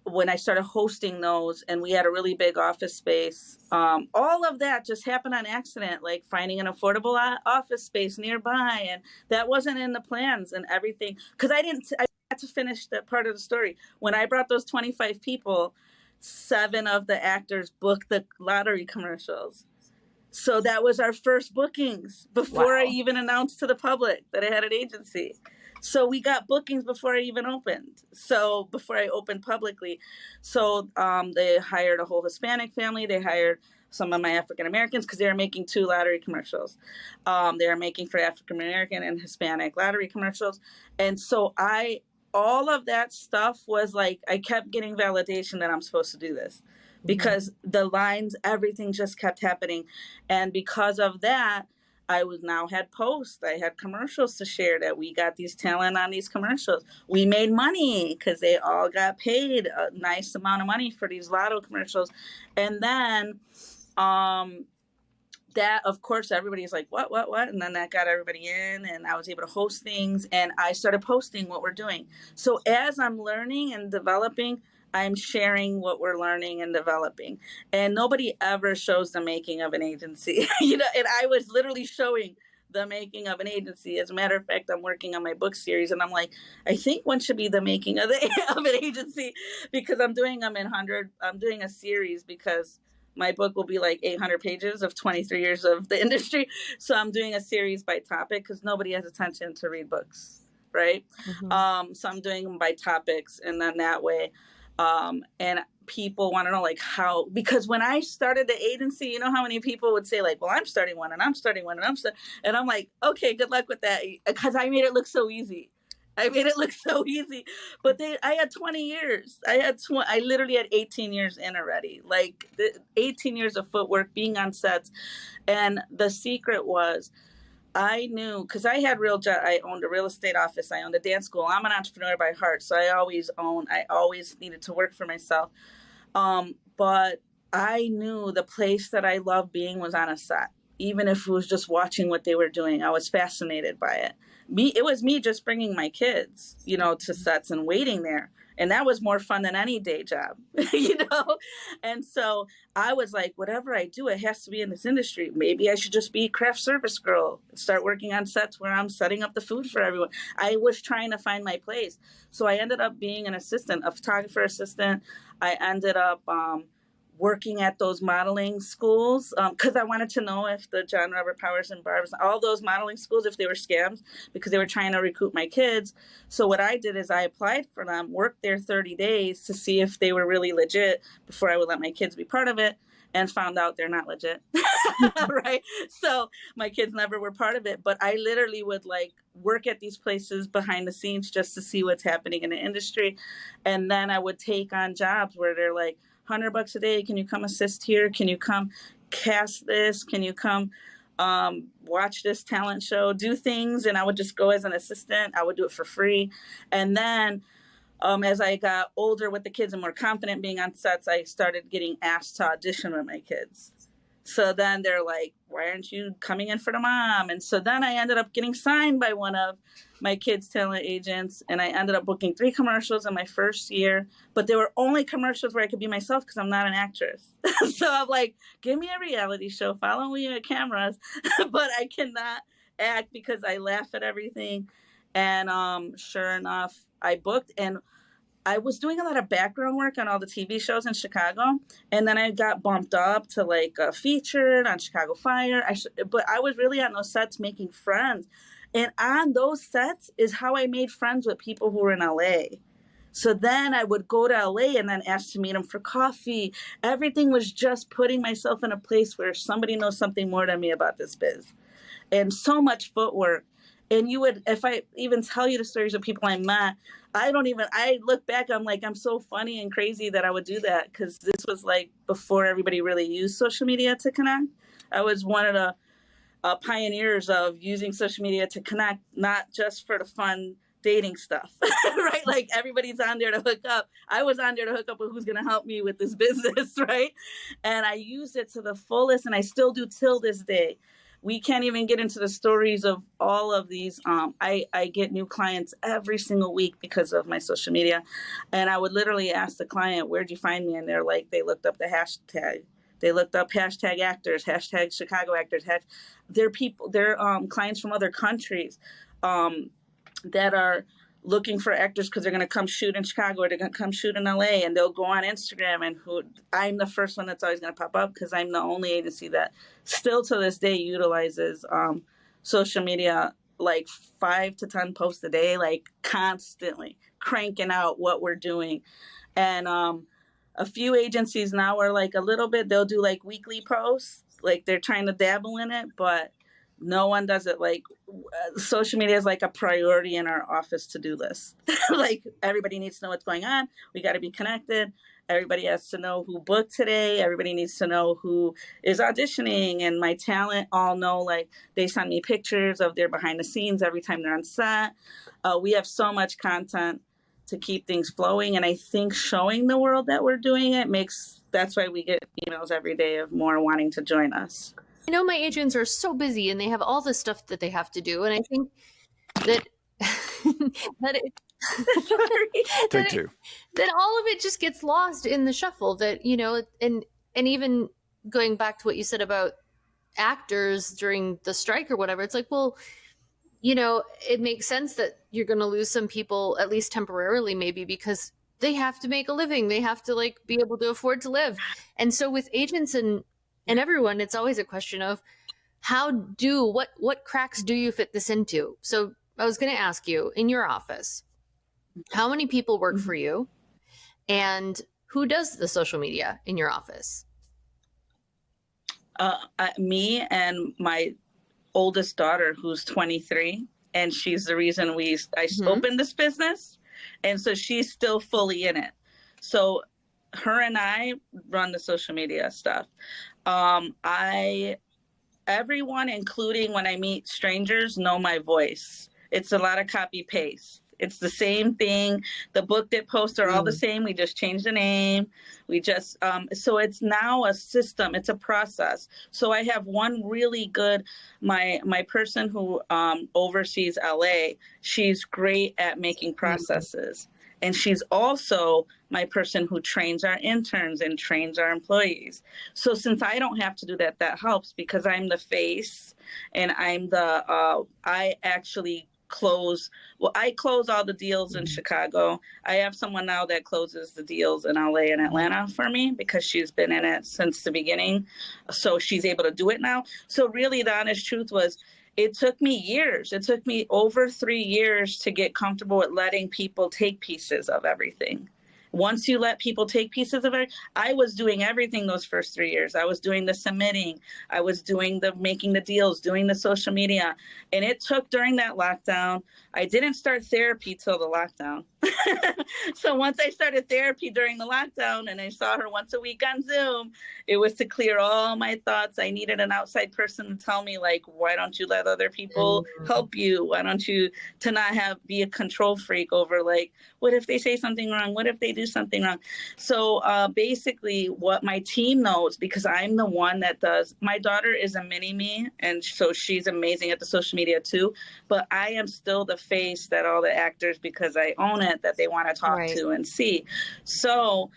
S3: when I started hosting those and we had a really big office space, all of that just happened on accident, like finding an affordable office space nearby. And that wasn't in the plans and everything. Because I had to finish that part of the story. When I brought those 25 people, 7 of the actors booked the lottery commercials. So that was our first bookings before I
S1: Wow.
S3: even announced to the public that I had an agency. So we got bookings before I even opened. So before I opened publicly. So they hired a whole Hispanic family. They hired some of my African Americans because they were making 2 lottery commercials. They were making for African American and Hispanic lottery commercials. And so all of that stuff was like, I kept getting validation that I'm supposed to do this because the lines, everything just kept happening. And because of that, I had posts. I had commercials to share that we got these talent on these commercials. We made money because they all got paid a nice amount of money for these lotto commercials. And then that, of course, everybody's like, what? And then that got everybody in, and I was able to host things, and I started posting what we're doing. So as I'm learning and developing, I'm sharing what we're learning and developing. And nobody ever shows the making of an agency, and I was literally showing the making of an agency. As a matter of fact, I'm working on my book series, and I'm like, I think one should be the making of an agency because I'm doing a series because my book will be like 800 pages of 23 years of the industry. So I'm doing a series by topic because nobody has attention to read books, right? So I'm doing them by topics, and then that way, and people want to know like how, because when I started the agency, you know how many people would say like, well, I'm starting one and I'm starting one and I'm like, okay, good luck with that, because I made it look so easy. But I had 20 years. I literally had 18 years in already, like 18 years of footwork, being on sets. And the secret was, I knew, because I owned a real estate office. I owned a dance school. I'm an entrepreneur by heart. So I always needed to work for myself. But I knew the place that I loved being was on a set. Even if it was just watching what they were doing, I was fascinated by it. It was me just bringing my kids, to sets and waiting there. And that was more fun than any day job, And so I was like, whatever I do, it has to be in this industry. Maybe I should just be craft service girl, start working on sets where I'm setting up the food for everyone. I was trying to find my place. So I ended up being an assistant, a photographer assistant. I ended up working at those modeling schools, because I wanted to know if the John Robert Powers and Barb's, all those modeling schools, if they were scams, because they were trying to recruit my kids. So what I did is I applied for them, worked there 30 days to see if they were really legit before I would let my kids be part of it, and found out they're not legit. Right? So my kids never were part of it, but I literally would like work at these places behind the scenes just to see what's happening in the industry. And then I would take on jobs where they're like, $100 a day, can you come assist here? Can you come cast this? Can you come watch this talent show, do things? And I would just go as an assistant. I would do it for free. And then as I got older with the kids and more confident being on sets, I started getting asked to audition with my kids. So then they're like, why aren't you coming in for the mom? And so then I ended up getting signed by one of my kids' talent agents, and I ended up booking 3 commercials in my first year, but they were only commercials where I could be myself because I'm not an actress. So I'm like, give me a reality show, follow me at cameras, but I cannot act because I laugh at everything. And sure enough, I booked, and I was doing a lot of background work on all the TV shows in Chicago, and then I got bumped up to like a featured on Chicago Fire. But I was really on those sets making friends. And on those sets is how I made friends with people who were in LA. So then I would go to LA and then ask to meet them for coffee. Everything was just putting myself in a place where somebody knows something more than me about this biz. And so much footwork. And you would, if I even tell you the stories of people I met, I look back, I'm like, I'm so funny and crazy that I would do that, because this was like before everybody really used social media to connect. I was one of the pioneers of using social media to connect, not just for the fun dating stuff, right? Like everybody's on there to hook up. I was on there to hook up with who's going to help me with this business, right? And I used it to the fullest, and I still do till this day. We can't even get into the stories of all of these. I get new clients every single week because of my social media. And I would literally ask the client, where'd you find me? And they're like, they looked up the hashtag. They looked up hashtag actors, hashtag Chicago actors. They're clients from other countries that are looking for actors because they're going to come shoot in Chicago or they're going to come shoot in LA, and they'll go on Instagram, and I'm the first one that's always going to pop up because I'm the only agency that still to this day utilizes social media, like 5 to 10 posts a day, like constantly cranking out what we're doing. And a few agencies now are like a little bit, they'll do like weekly posts, like they're trying to dabble in it, but no one does it. Like social media is like a priority in our office to-do list. Like everybody needs to know what's going on. We got to be connected. Everybody has to know who booked today. Everybody needs to know who is auditioning. And my talent all know, like they send me pictures of their behind the scenes every time they're on set. We have so much content to keep things flowing. And I think showing the world that we're doing it that's why we get emails every day of more wanting to join us.
S1: I know my agents are so busy and they have all this stuff that they have to do. And I think that that all of it just gets lost in the shuffle, that, and even going back to what you said about actors during the strike or whatever, it's like, well, it makes sense that you're going to lose some people, at least temporarily, maybe because they have to make a living. They have to like be able to afford to live. And so with agents and everyone, it's always a question of what cracks do you fit this into? So I was going to ask you, in your office, how many people work for you, and who does the social media in your office?
S3: Me and my oldest daughter, who's 23, and she's the reason I opened this business. And so she's still fully in it. So her and I run the social media stuff. Everyone, including when I meet strangers, know my voice. It's a lot of copy paste. It's the same thing. The booked it posts are all the same. We just changed the name. We just, so it's now a system. It's a process. So I have one really good, my person who oversees LA, she's great at making processes. And she's also my person who trains our interns and trains our employees. So since I don't have to do that, that helps because I'm the face, and I'm I actually close. Well, I close all the deals in Chicago. I have someone now that closes the deals in LA and Atlanta for me because she's been in it since the beginning. So she's able to do it now. So really the honest truth was, it took me years. It took me over 3 years to get comfortable with letting people take pieces of everything. Once you let people take pieces of it, I was doing everything those first 3 years. I was doing the submitting. I was doing the making the deals, doing the social media. And it took during that lockdown. I didn't start therapy till the lockdown. So once I started therapy during the lockdown and I saw her once a week on Zoom, it was to clear all my thoughts. I needed an outside person to tell me, like, why don't you let other people help you? Why don't you to not be a control freak over, like, what if they say something wrong? What if they do something wrong? So basically what my team knows, because I'm the one that does, my daughter is a mini me, and so she's amazing at the social media too, but I am still the face that all the actors, because I own it, that they want to talk to and see. So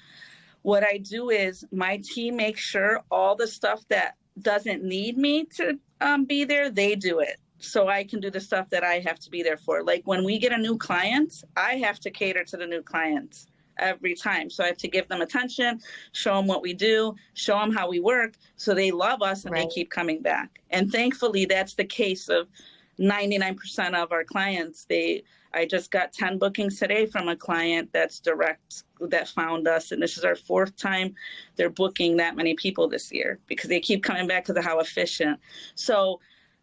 S3: what I do is my team makes sure all the stuff that doesn't need me to be there, they do it. So I can do the stuff that I have to be there for. Like when we get a new client, I have to cater to the new client every time. So I have to give them attention, show them what we do, show them how we work, so they love us and they keep coming back. And thankfully, that's the case of 99% of our clients. I just got 10 bookings today from a client that's direct, that found us. And this is our 4th time they're booking that many people this year because they keep coming back because of how efficient. So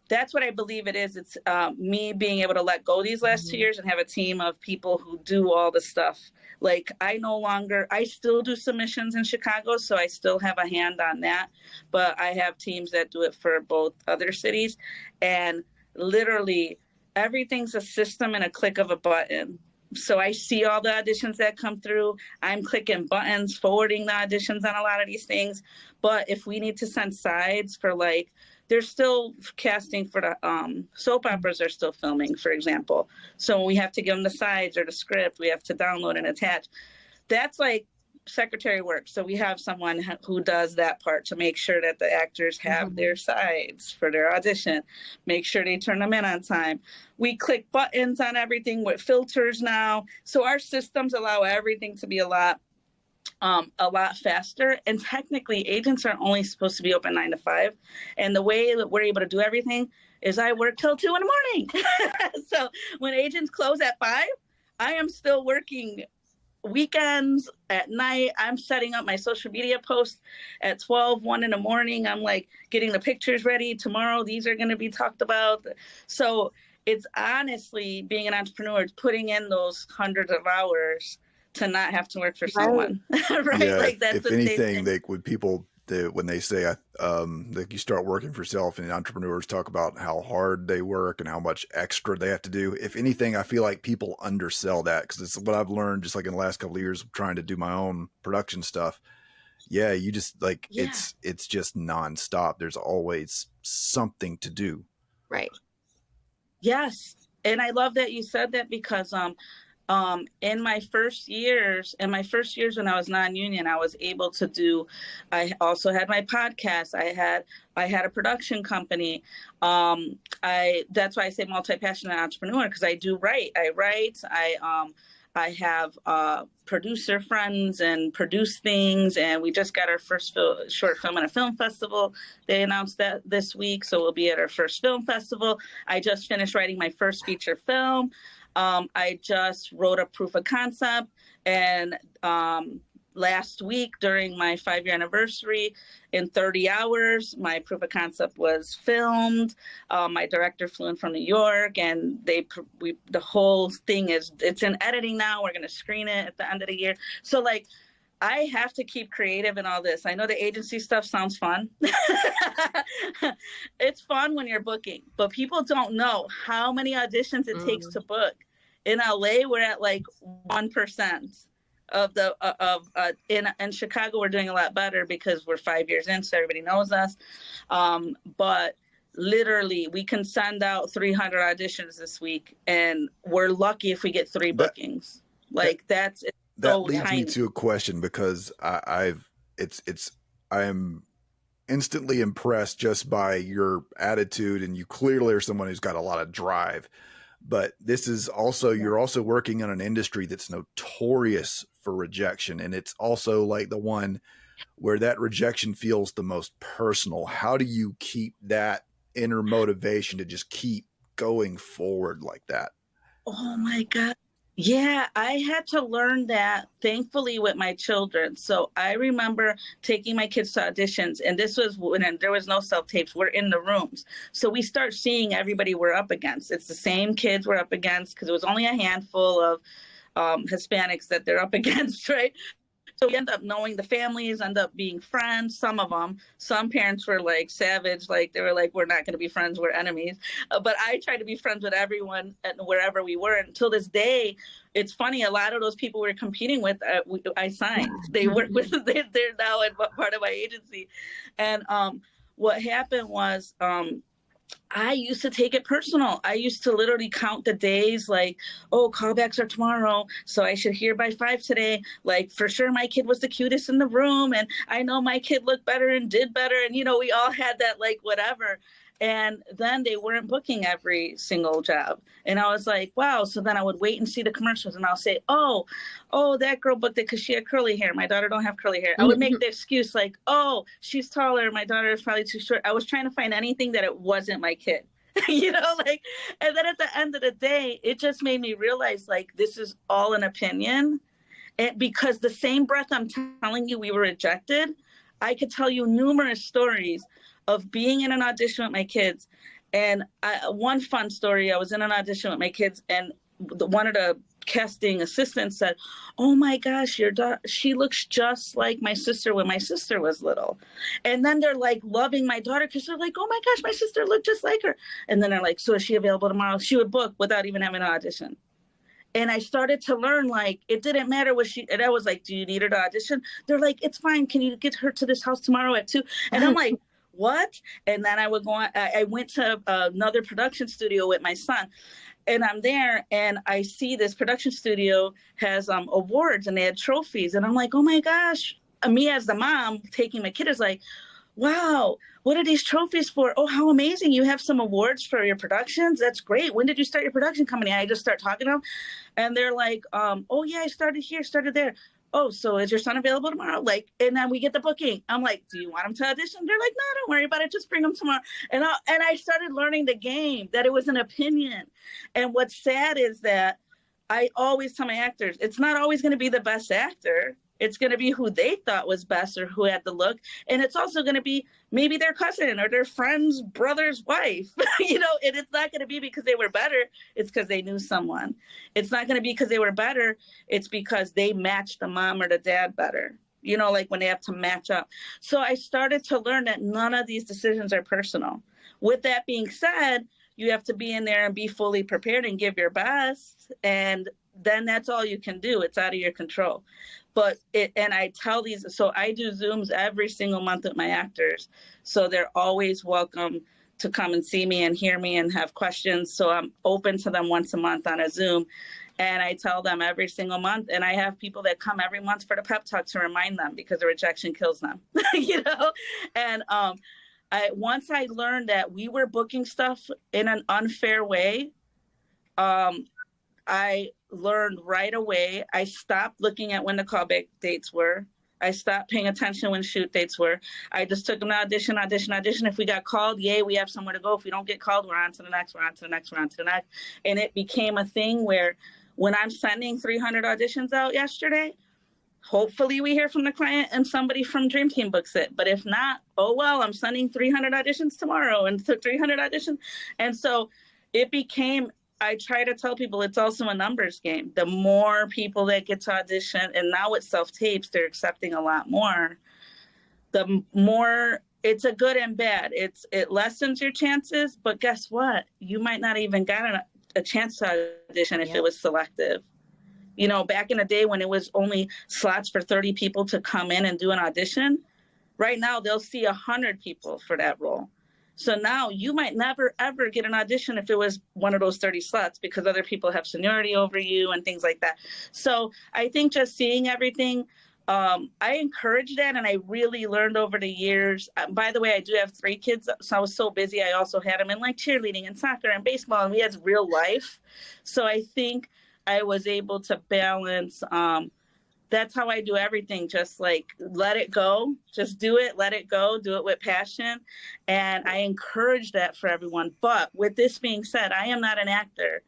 S3: that's what I believe it is. It's me being able to let go these last 2 years and have a team of people who do all the stuff. Like I still do submissions in Chicago, so I still have a hand on that. But I have teams that do it for both other cities. And literally everything's a system and a click of a button. So I see all the auditions that come through. I'm clicking buttons, forwarding the auditions on a lot of these things. But if we need to send sides for, like, they're still casting for the soap operas are still filming, for example. So when we have to give them the sides or the script, we have to download and attach. That's like secretary work. So we have someone who does that part to make sure that the actors have their sides for their audition, make sure they turn them in on time. We click buttons on everything with filters now. So our systems allow everything to be a lot faster. And technically agents are only supposed to be open 9 to 5. And the way that we're able to do everything is I work till 2 in the morning. So when agents close at 5, I am still working weekends at night. I'm setting up my social media posts at 1 in the morning. I'm like getting the pictures ready. Tomorrow, these are going to be talked about. So it's honestly being an entrepreneur, putting in those hundreds of hours to not have to work for someone, right?
S2: Yeah,
S3: like that's
S2: if anything, when they say like you start working for yourself, and entrepreneurs talk about how hard they work and how much extra they have to do. If anything, I feel like people undersell that, because it's what I've learned just like in the last couple of years trying to do my own production stuff. Yeah, you just like it's just nonstop. There's always something to do.
S1: Right.
S3: Yes, and I love that you said that, because in my first years when I was non-union, I was able to do, I also had my podcast. I had a production company. That's why I say multi-passionate entrepreneur, because I do write. I write. I have producer friends and produce things, and we just got our first short film at a film festival. They announced that this week, so we'll be at our first film festival. I just finished writing my first feature film. I just wrote a proof of concept, and last week during my 5-year anniversary, in 30 hours, my proof of concept was filmed. My director flew in from New York, and the whole thing it's in editing now. We're going to screen it at the end of the year. So like, I have to keep creative in all this. I know the agency stuff sounds fun. It's fun when you're booking, but people don't know how many auditions it takes to book. In LA, we're at like 1% of the in Chicago, we're doing a lot better because we're 5 years in, so everybody knows us. But literally, we can send out 300 auditions this week, and we're lucky if we get 3 bookings.
S2: That leads me to a question, because I am instantly impressed just by your attitude, and you clearly are someone who's got a lot of drive. But this is also, you're also working in an industry that's notorious for rejection. And it's also like the one where that rejection feels the most personal. How do you keep that inner motivation to just keep going forward like that?
S3: Oh my God. Yeah, I had to learn that, thankfully, with my children. So I remember taking my kids to auditions, and this was when there was no self-tapes. We're in the rooms. So we start seeing everybody we're up against. It's the same kids we're up against, because it was only a handful of Hispanics that they're up against, right? So we end up knowing the families, end up being friends, some of them. Some parents were like savage, like they were like, we're not going to be friends, we're enemies. But I tried to be friends with everyone wherever we were. Until this day, it's funny, a lot of those people we were competing with, I signed. They work with, they're now part of my agency. And what happened was, I used to take it personal. I used to literally count the days like, oh, callbacks are tomorrow, so I should hear by 5 today. Like, for sure, my kid was the cutest in the room, and I know my kid looked better and did better. And, you know, we all had that, like, whatever. And then they weren't booking every single job. And I was like, wow. So then I would wait and see the commercials, and I'll say, oh, that girl booked it because she had curly hair. My daughter don't have curly hair. I would make the excuse like, oh, she's taller. My daughter is probably too short. I was trying to find anything that it wasn't my kid. You know, like, and then at the end of the day, it just made me realize, like, this is all an opinion. And because the same breath I'm telling you we were rejected, I could tell you numerous stories of being in an audition with my kids. And one fun story, I was in an audition with my kids, and one of the casting assistants said, oh my gosh, she looks just like my sister when my sister was little. And then they're like loving my daughter because they're like, oh my gosh, my sister looked just like her. And then they're like, so is she available tomorrow? She would book without even having an audition. And I started to learn, like, it didn't matter what she, and I was like, do you need her to audition? They're like, it's fine. Can you get her to this house tomorrow at 2? And I'm like, what? And then I would go on, I went to another production studio with my son, and I'm there, and I see this production studio has awards, and they had trophies. And I'm like, oh my gosh. Me as the mom taking my kid is like, wow, what are these trophies for? Oh, how amazing. You have some awards for your productions. That's great. When did you start your production company? And I just start talking to them, and they're like, oh yeah, I started here, started there. Oh, so is your son available tomorrow? Like, and then we get the booking. I'm like, do you want him to audition? They're like, no, don't worry about it. Just bring him tomorrow. And I started learning the game, that it was an opinion. And what's sad is that I always tell my actors, it's not always going to be the best actor. It's going to be who they thought was best or who had the look. And it's also going to be maybe their cousin or their friend's brother's wife, you know, and it's not going to be because they were better. It's because they knew someone. It's not going to be because they were better. It's because they matched the mom or the dad better, you know, like when they have to match up. So I started to learn that none of these decisions are personal. With that being said, you have to be in there and be fully prepared and give your best. And then that's all you can do. It's out of your control. But and I tell these, so I do Zooms every single month with my actors. So they're always welcome to come and see me and hear me and have questions. So I'm open to them once a month on a Zoom. And I tell them every single month. And I have people that come every month for the pep talk to remind them, because the rejection kills them, you know? And once I learned that we were booking stuff in an unfair way, I learned right away. I stopped looking at when the callback dates were. I stopped paying attention when shoot dates were. I just took them to audition. If we got called, yay, we have somewhere to go. If we don't get called, we're on to the next, we're on to the next, we're on to the next. And it became a thing where when I'm sending 300 auditions out yesterday, hopefully we hear from the client and somebody from DreamTeam books it. But if not, oh, well, I'm sending 300 auditions tomorrow and 300 auditions. And so it became, I try to tell people it's also a numbers game. The more people that get to audition, and now with self-tapes, they're accepting a lot more, the more it's a good and bad. It lessens your chances, but guess what? You might not even get a chance to audition if it was selective. You know, back in the day when it was only slots for 30 people to come in and do an audition, right now they'll see 100 people for that role. So now you might never, ever get an audition if it was one of those 30 slots, because other people have seniority over you and things like that. So I think just seeing everything I encouraged that, and I really learned over the years. By the way, I do have 3 kids, so I was so busy. I also had them in like cheerleading and soccer and baseball, and we had real life. So I think I was able to balance. That's how I do everything. Just like let it go, just do it, let it go, do it with passion. And I encourage that for everyone. But with this being said, I am not an actor,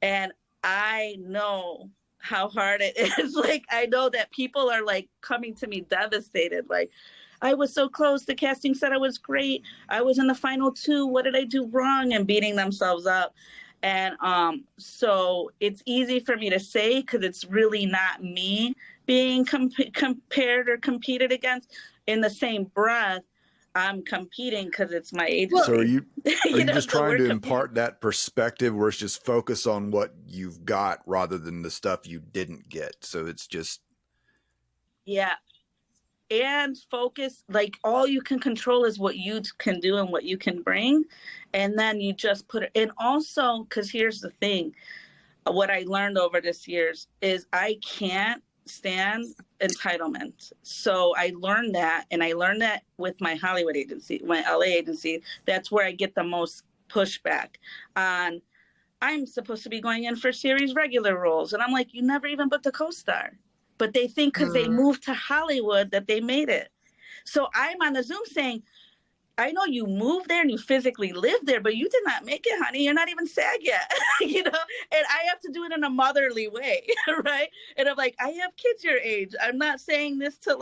S3: and I know how hard it is. Like, I know that people are like coming to me devastated. Like, I was so close. The casting said I was great. I was in the final 2. What did I do wrong? And beating themselves up. And so it's easy for me to say because it's really not me being compared or competed against. In the same breath, I'm competing because it's my agency.
S2: So are you
S3: know,
S2: just
S3: so
S2: trying
S3: we're
S2: to
S3: competing.
S2: impart that perspective where it's just focus on what you've got rather than the stuff you didn't get? So it's just,
S3: Yeah. And focus, like all you can control is what you can do and what you can bring. And then you just put it, and also, because here's the thing, what I learned over this years is I can't stand entitlement. So I learned that, and I learned that with my Hollywood agency, my LA agency. That's where I get the most pushback on. I'm supposed to be going in for series regular roles, and I'm like, you never even booked a co-star. But they think because they moved to Hollywood that they made it. So I'm on the Zoom saying, I know you moved there and you physically live there, but you did not make it, honey. You're not even SAG yet, you know? And I have to do it in a motherly way, right? And I'm like, I have kids your age. I'm not saying this to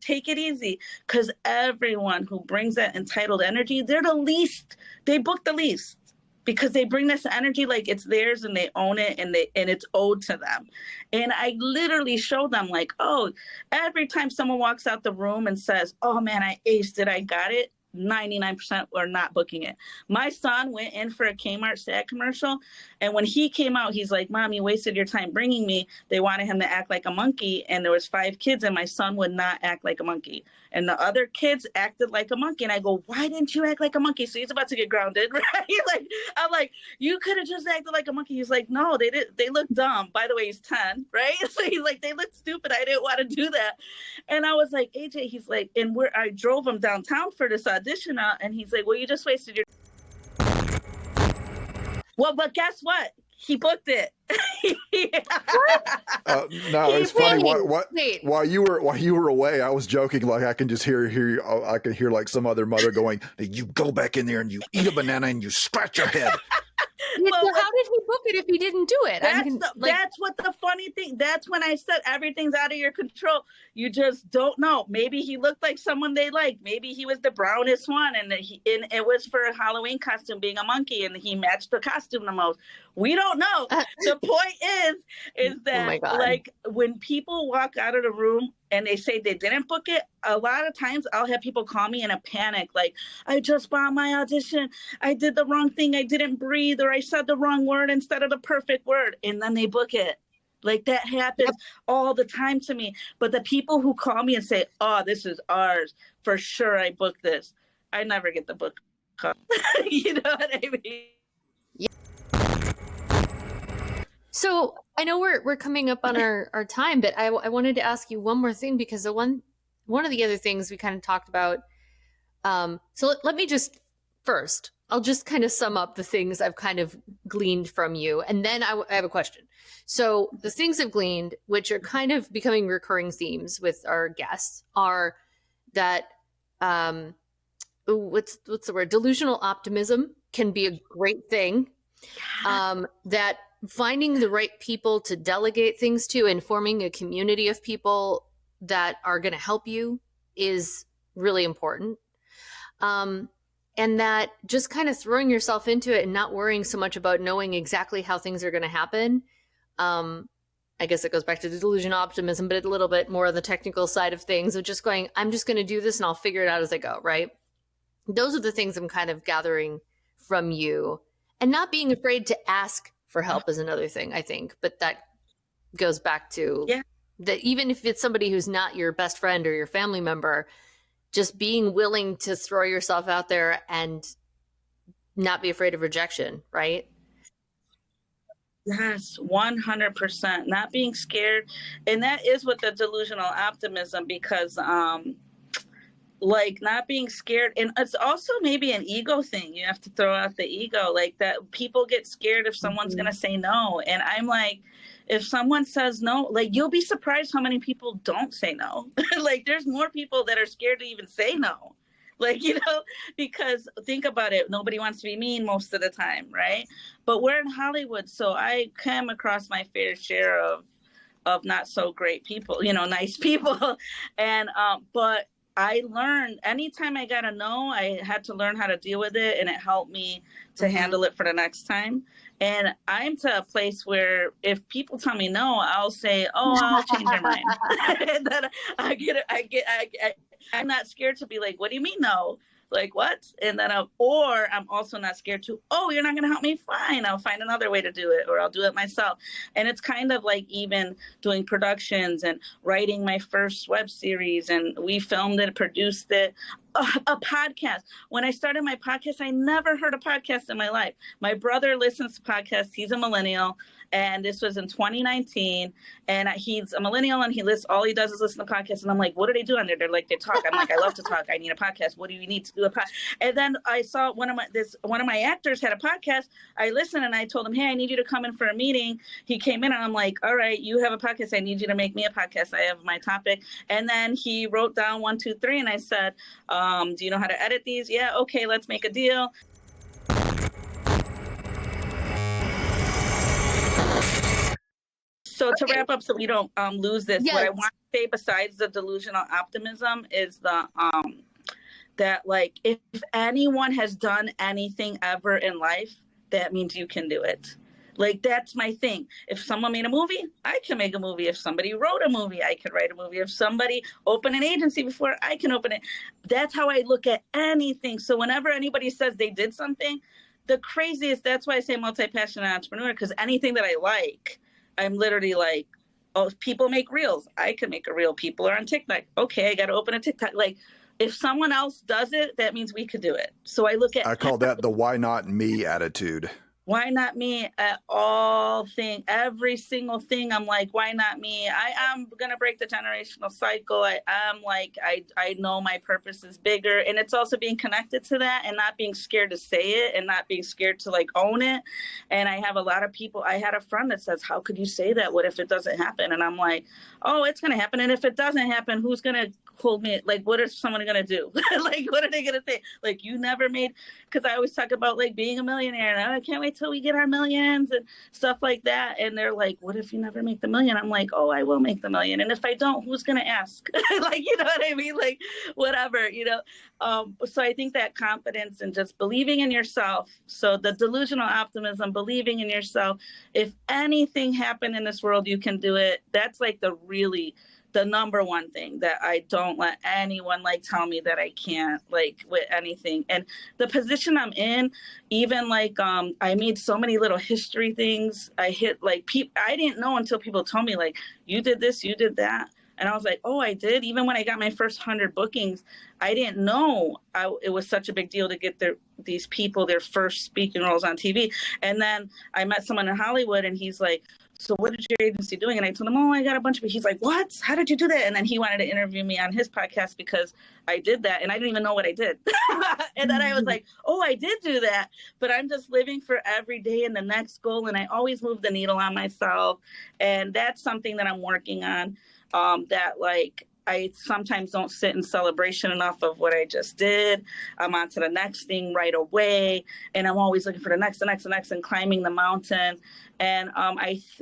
S3: take it easy, because everyone who brings that entitled energy, they're the least, they book the least, because they bring this energy like it's theirs and they own it, and it's owed to them. And I literally show them like, oh, every time someone walks out the room and says, oh man, I aced it, I got it, 99% are not booking it. My son went in for a Kmart SAG commercial, and when he came out, he's like, Mom, you wasted your time bringing me. They wanted him to act like a monkey, and there was 5 kids, and my son would not act like a monkey. And the other kids acted like a monkey. And I go, why didn't you act like a monkey? So he's about to get grounded, right? I'm like, you could have just acted like a monkey. He's like, no, they did. They look dumb. By the way, he's 10, right? So he's like, they look stupid. I didn't want to do that. And I was like, AJ, he's like, and I drove him downtown for this audition. And he's like, well, you just wasted your. Well, but guess what? He booked it.
S2: no, it's funny.
S1: Wait.
S2: While you were away, I was joking. Like I can just hear. I can hear like some other mother going, "You go back in there and you eat a banana and you scratch your head."
S1: Well, how did he book it if he didn't do it?
S3: That's what the funny thing. That's when I said everything's out of your control. You just don't know. Maybe he looked like someone they liked. Maybe he was the brownest one, and it was for a Halloween costume, being a monkey, and he matched the costume the most. We don't know. The point is that like when people walk out of the room and they say they didn't book it, a lot of times I'll have people call me in a panic, like, I just bombed my audition. I did the wrong thing. I didn't breathe, or I said the wrong word instead of the perfect word. And then they book it. Like that happens all the time to me. But the people who call me and say, oh, this is ours, for sure I booked this, I never get the book. You know what I mean?
S1: So I know we're coming up on our time, but I wanted to ask you one more thing, because the one of the other things we kind of talked about. So let me just first, I'll just kind of sum up the things I've kind of gleaned from you, and then I have a question. So the things I've gleaned, which are kind of becoming recurring themes with our guests, are that what's the word? Delusional optimism can be a great thing. That finding the right people to delegate things to and forming a community of people that are going to help you is really important. And that just kind of throwing yourself into it and not worrying so much about knowing exactly how things are going to happen. I guess it goes back to the delusional optimism, but a little bit more on the technical side of things of just going, I'm just going to do this and I'll figure it out as I go, right? Those are the things I'm kind of gathering from you. And not being afraid to ask for help is another thing, I think. But that goes back to that even if it's somebody who's not your best friend or your family member, just being willing to throw yourself out there and not be afraid of rejection, right?
S3: Yes, 100%. Not being scared. And that is what the delusional optimism, because like not being scared, and it's also maybe an ego thing. You have to throw out the ego, like that people get scared if someone's
S1: Mhm.
S3: gonna say no. And I'm like, if someone says no, like you'll be surprised how many people don't say no. Like there's more people that are scared to even say no. Like, because think about it, nobody wants to be mean most of the time, right? But we're in Hollywood, so I came across my fair share of not so great people, nice people. And but I learned anytime I got a no, I had to learn how to deal with it, and it helped me to
S1: Mhm.
S3: handle it for the next time. And I'm to a place where if people tell me no, I'll say, "Oh, I'll change your mind." And then I'm not scared to be like, "What do you mean no?" Like what? And then I'm also not scared to, "Oh, you're not going to help me? Fine, I'll find another way to do it, or I'll do it myself." And it's kind of like even doing productions and writing my first web series, and we filmed it, produced it. A podcast. When I started my podcast, I never heard a podcast in my life. My brother listens to podcasts. He's a millennial, and this was in 2019. And he's a millennial, and all he does is listen to podcasts. And I'm like, what do they do on there? They're like, they talk. I'm like, I love to talk. I need a podcast. What do you need to do a podcast? And then I saw one of my actors had a podcast. I listened, and I told him, hey, I need you to come in for a meeting. He came in, and I'm like, all right, you have a podcast. I need you to make me a podcast. I have my topic. And then he wrote down 1, 2, 3, and I said, do you know how to edit these? Yeah, okay, let's make a deal. So to wrap up, so we don't lose this,
S1: Yes.
S3: what I want to say besides the delusional optimism is that like if anyone has done anything ever in life, that means you can do it. Like that's my thing. If someone made a movie, I can make a movie. If somebody wrote a movie, I could write a movie. If somebody opened an agency before, I can open it. That's how I look at anything. So whenever anybody says they did something, the craziest, that's why I say multi-passionate entrepreneur, because anything that I like, I'm literally like, oh, people make reels. I can make a reel. People are on TikTok. Okay, I got to open a TikTok. Like, if someone else does it, that means we could do it. So I look at
S2: I call that the why not me attitude.
S3: why not me at all thing, every single thing. I'm like, why not me? I am going to break the generational cycle. I'm like, I know my purpose is bigger. And it's also being connected to that and not being scared to say it and not being scared to like own it. And I have a lot of people. I had a friend that says, how could you say that? What if it doesn't happen? And I'm like, oh, it's going to happen. And if it doesn't happen, who's going to hold me? Like, what is someone going to do? Like, what are they going to say? Like, you never made, because I always talk about like being a millionaire and I can't wait till we get our millions and stuff like that. And they're like, what if you never make the million? I'm like, oh, I will make the million. And if I don't, who's going to ask? Like, you know what I mean? Like, whatever, So I think that confidence and just believing in yourself. So the delusional optimism, believing in yourself. If anything happened in this world, you can do it. That's like the number one thing that I don't let anyone like tell me that I can't, like with anything. And the position I'm in, even like I made so many little history things. I hit like I didn't know until people told me like, you did this, you did that. And I was like, oh, I did. Even when I got my first 100 bookings, I didn't know it was such a big deal to get these people their first speaking roles on TV. And then I met someone in Hollywood, and he's like, so what is your agency doing? And I told him, oh, I got a bunch of, he's like, what? How did you do that? And then he wanted to interview me on his podcast because I did that. And I didn't even know what I did. And then I was like, oh, I did do that. But I'm just living for every day and the next goal. And I always move the needle on myself. And that's something that I'm working on, that like, I sometimes don't sit in celebration enough of what I just did. I'm on to the next thing right away. And I'm always looking for the next, and climbing the mountain. And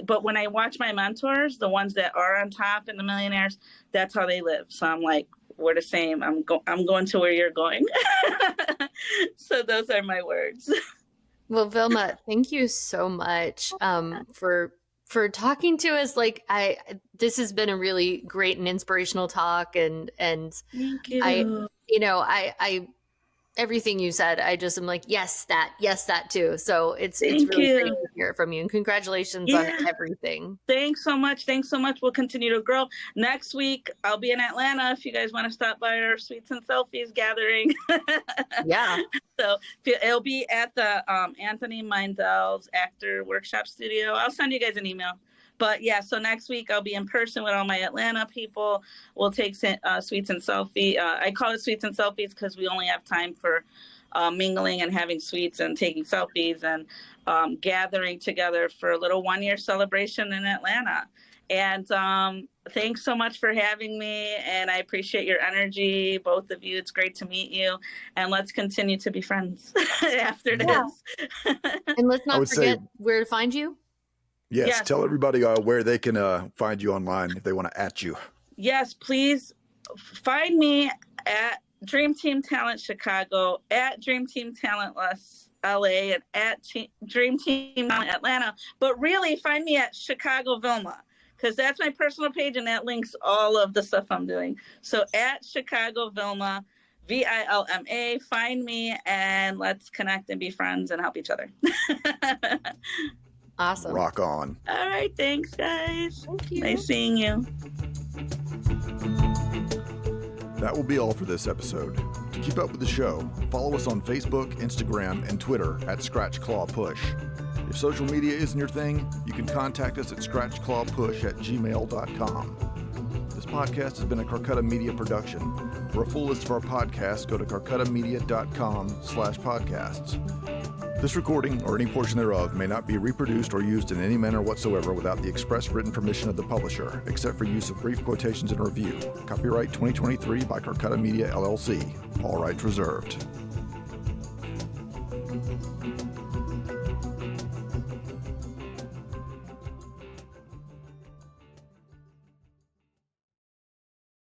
S3: but when I watch my mentors, the ones that are on top and the millionaires, that's how they live. So I'm like, we're the same. I'm going to where you're going. So those are my words.
S1: Well, Vilma, thank you so much for talking to us. Like this has been a really great and inspirational talk, and
S3: Thank you.
S1: I everything you said. I just am like, yes, that too. So it's
S3: Thank
S1: really
S3: you.
S1: great to hear from you, and congratulations on everything.
S3: Thanks so much. We'll continue to grow. Next week, I'll be in Atlanta if you guys want to stop by our Sweets and Selfies gathering.
S1: Yeah.
S3: So it'll be at the Anthony Mindel's Actor Workshop Studio. I'll send you guys an email. But yeah, so next week I'll be in person with all my Atlanta people. We'll take Sweets and Selfie. I call it Sweets and Selfies because we only have time for mingling and having sweets and taking selfies and gathering together for a little 1-year celebration in Atlanta. And thanks so much for having me. And I appreciate your energy, both of you. It's great to meet you. And let's continue to be friends after this.
S1: And let's not forget where to find you.
S2: Yes, tell everybody where they can find you online if they want to @ you.
S3: Yes, please find me at Dream Team Talent Chicago, at Dream Team Talent LA, and at Dream Team Talent Atlanta. But really, find me at Chicago Vilma, because that's my personal page, and that links all of the stuff I'm doing. So at Chicago Vilma, VILMA, find me, and let's connect and be friends and help each other.
S1: Awesome.
S2: Rock on.
S3: All right. Thanks, guys.
S1: Thank you.
S3: Nice seeing you.
S2: That will be all for this episode. To keep up with the show, follow us on Facebook, Instagram, and Twitter at Scratch Claw Push. If social media isn't your thing, you can contact us at scratchclawpush@gmail.com. This podcast has been a Carcutta Media production. For a full list of our podcasts, go to carcuttamedia.com/podcasts. This recording, or any portion thereof, may not be reproduced or used in any manner whatsoever without the express written permission of the publisher, except for use of brief quotations in a review. Copyright 2023 by Carcutta Media, LLC. All rights reserved.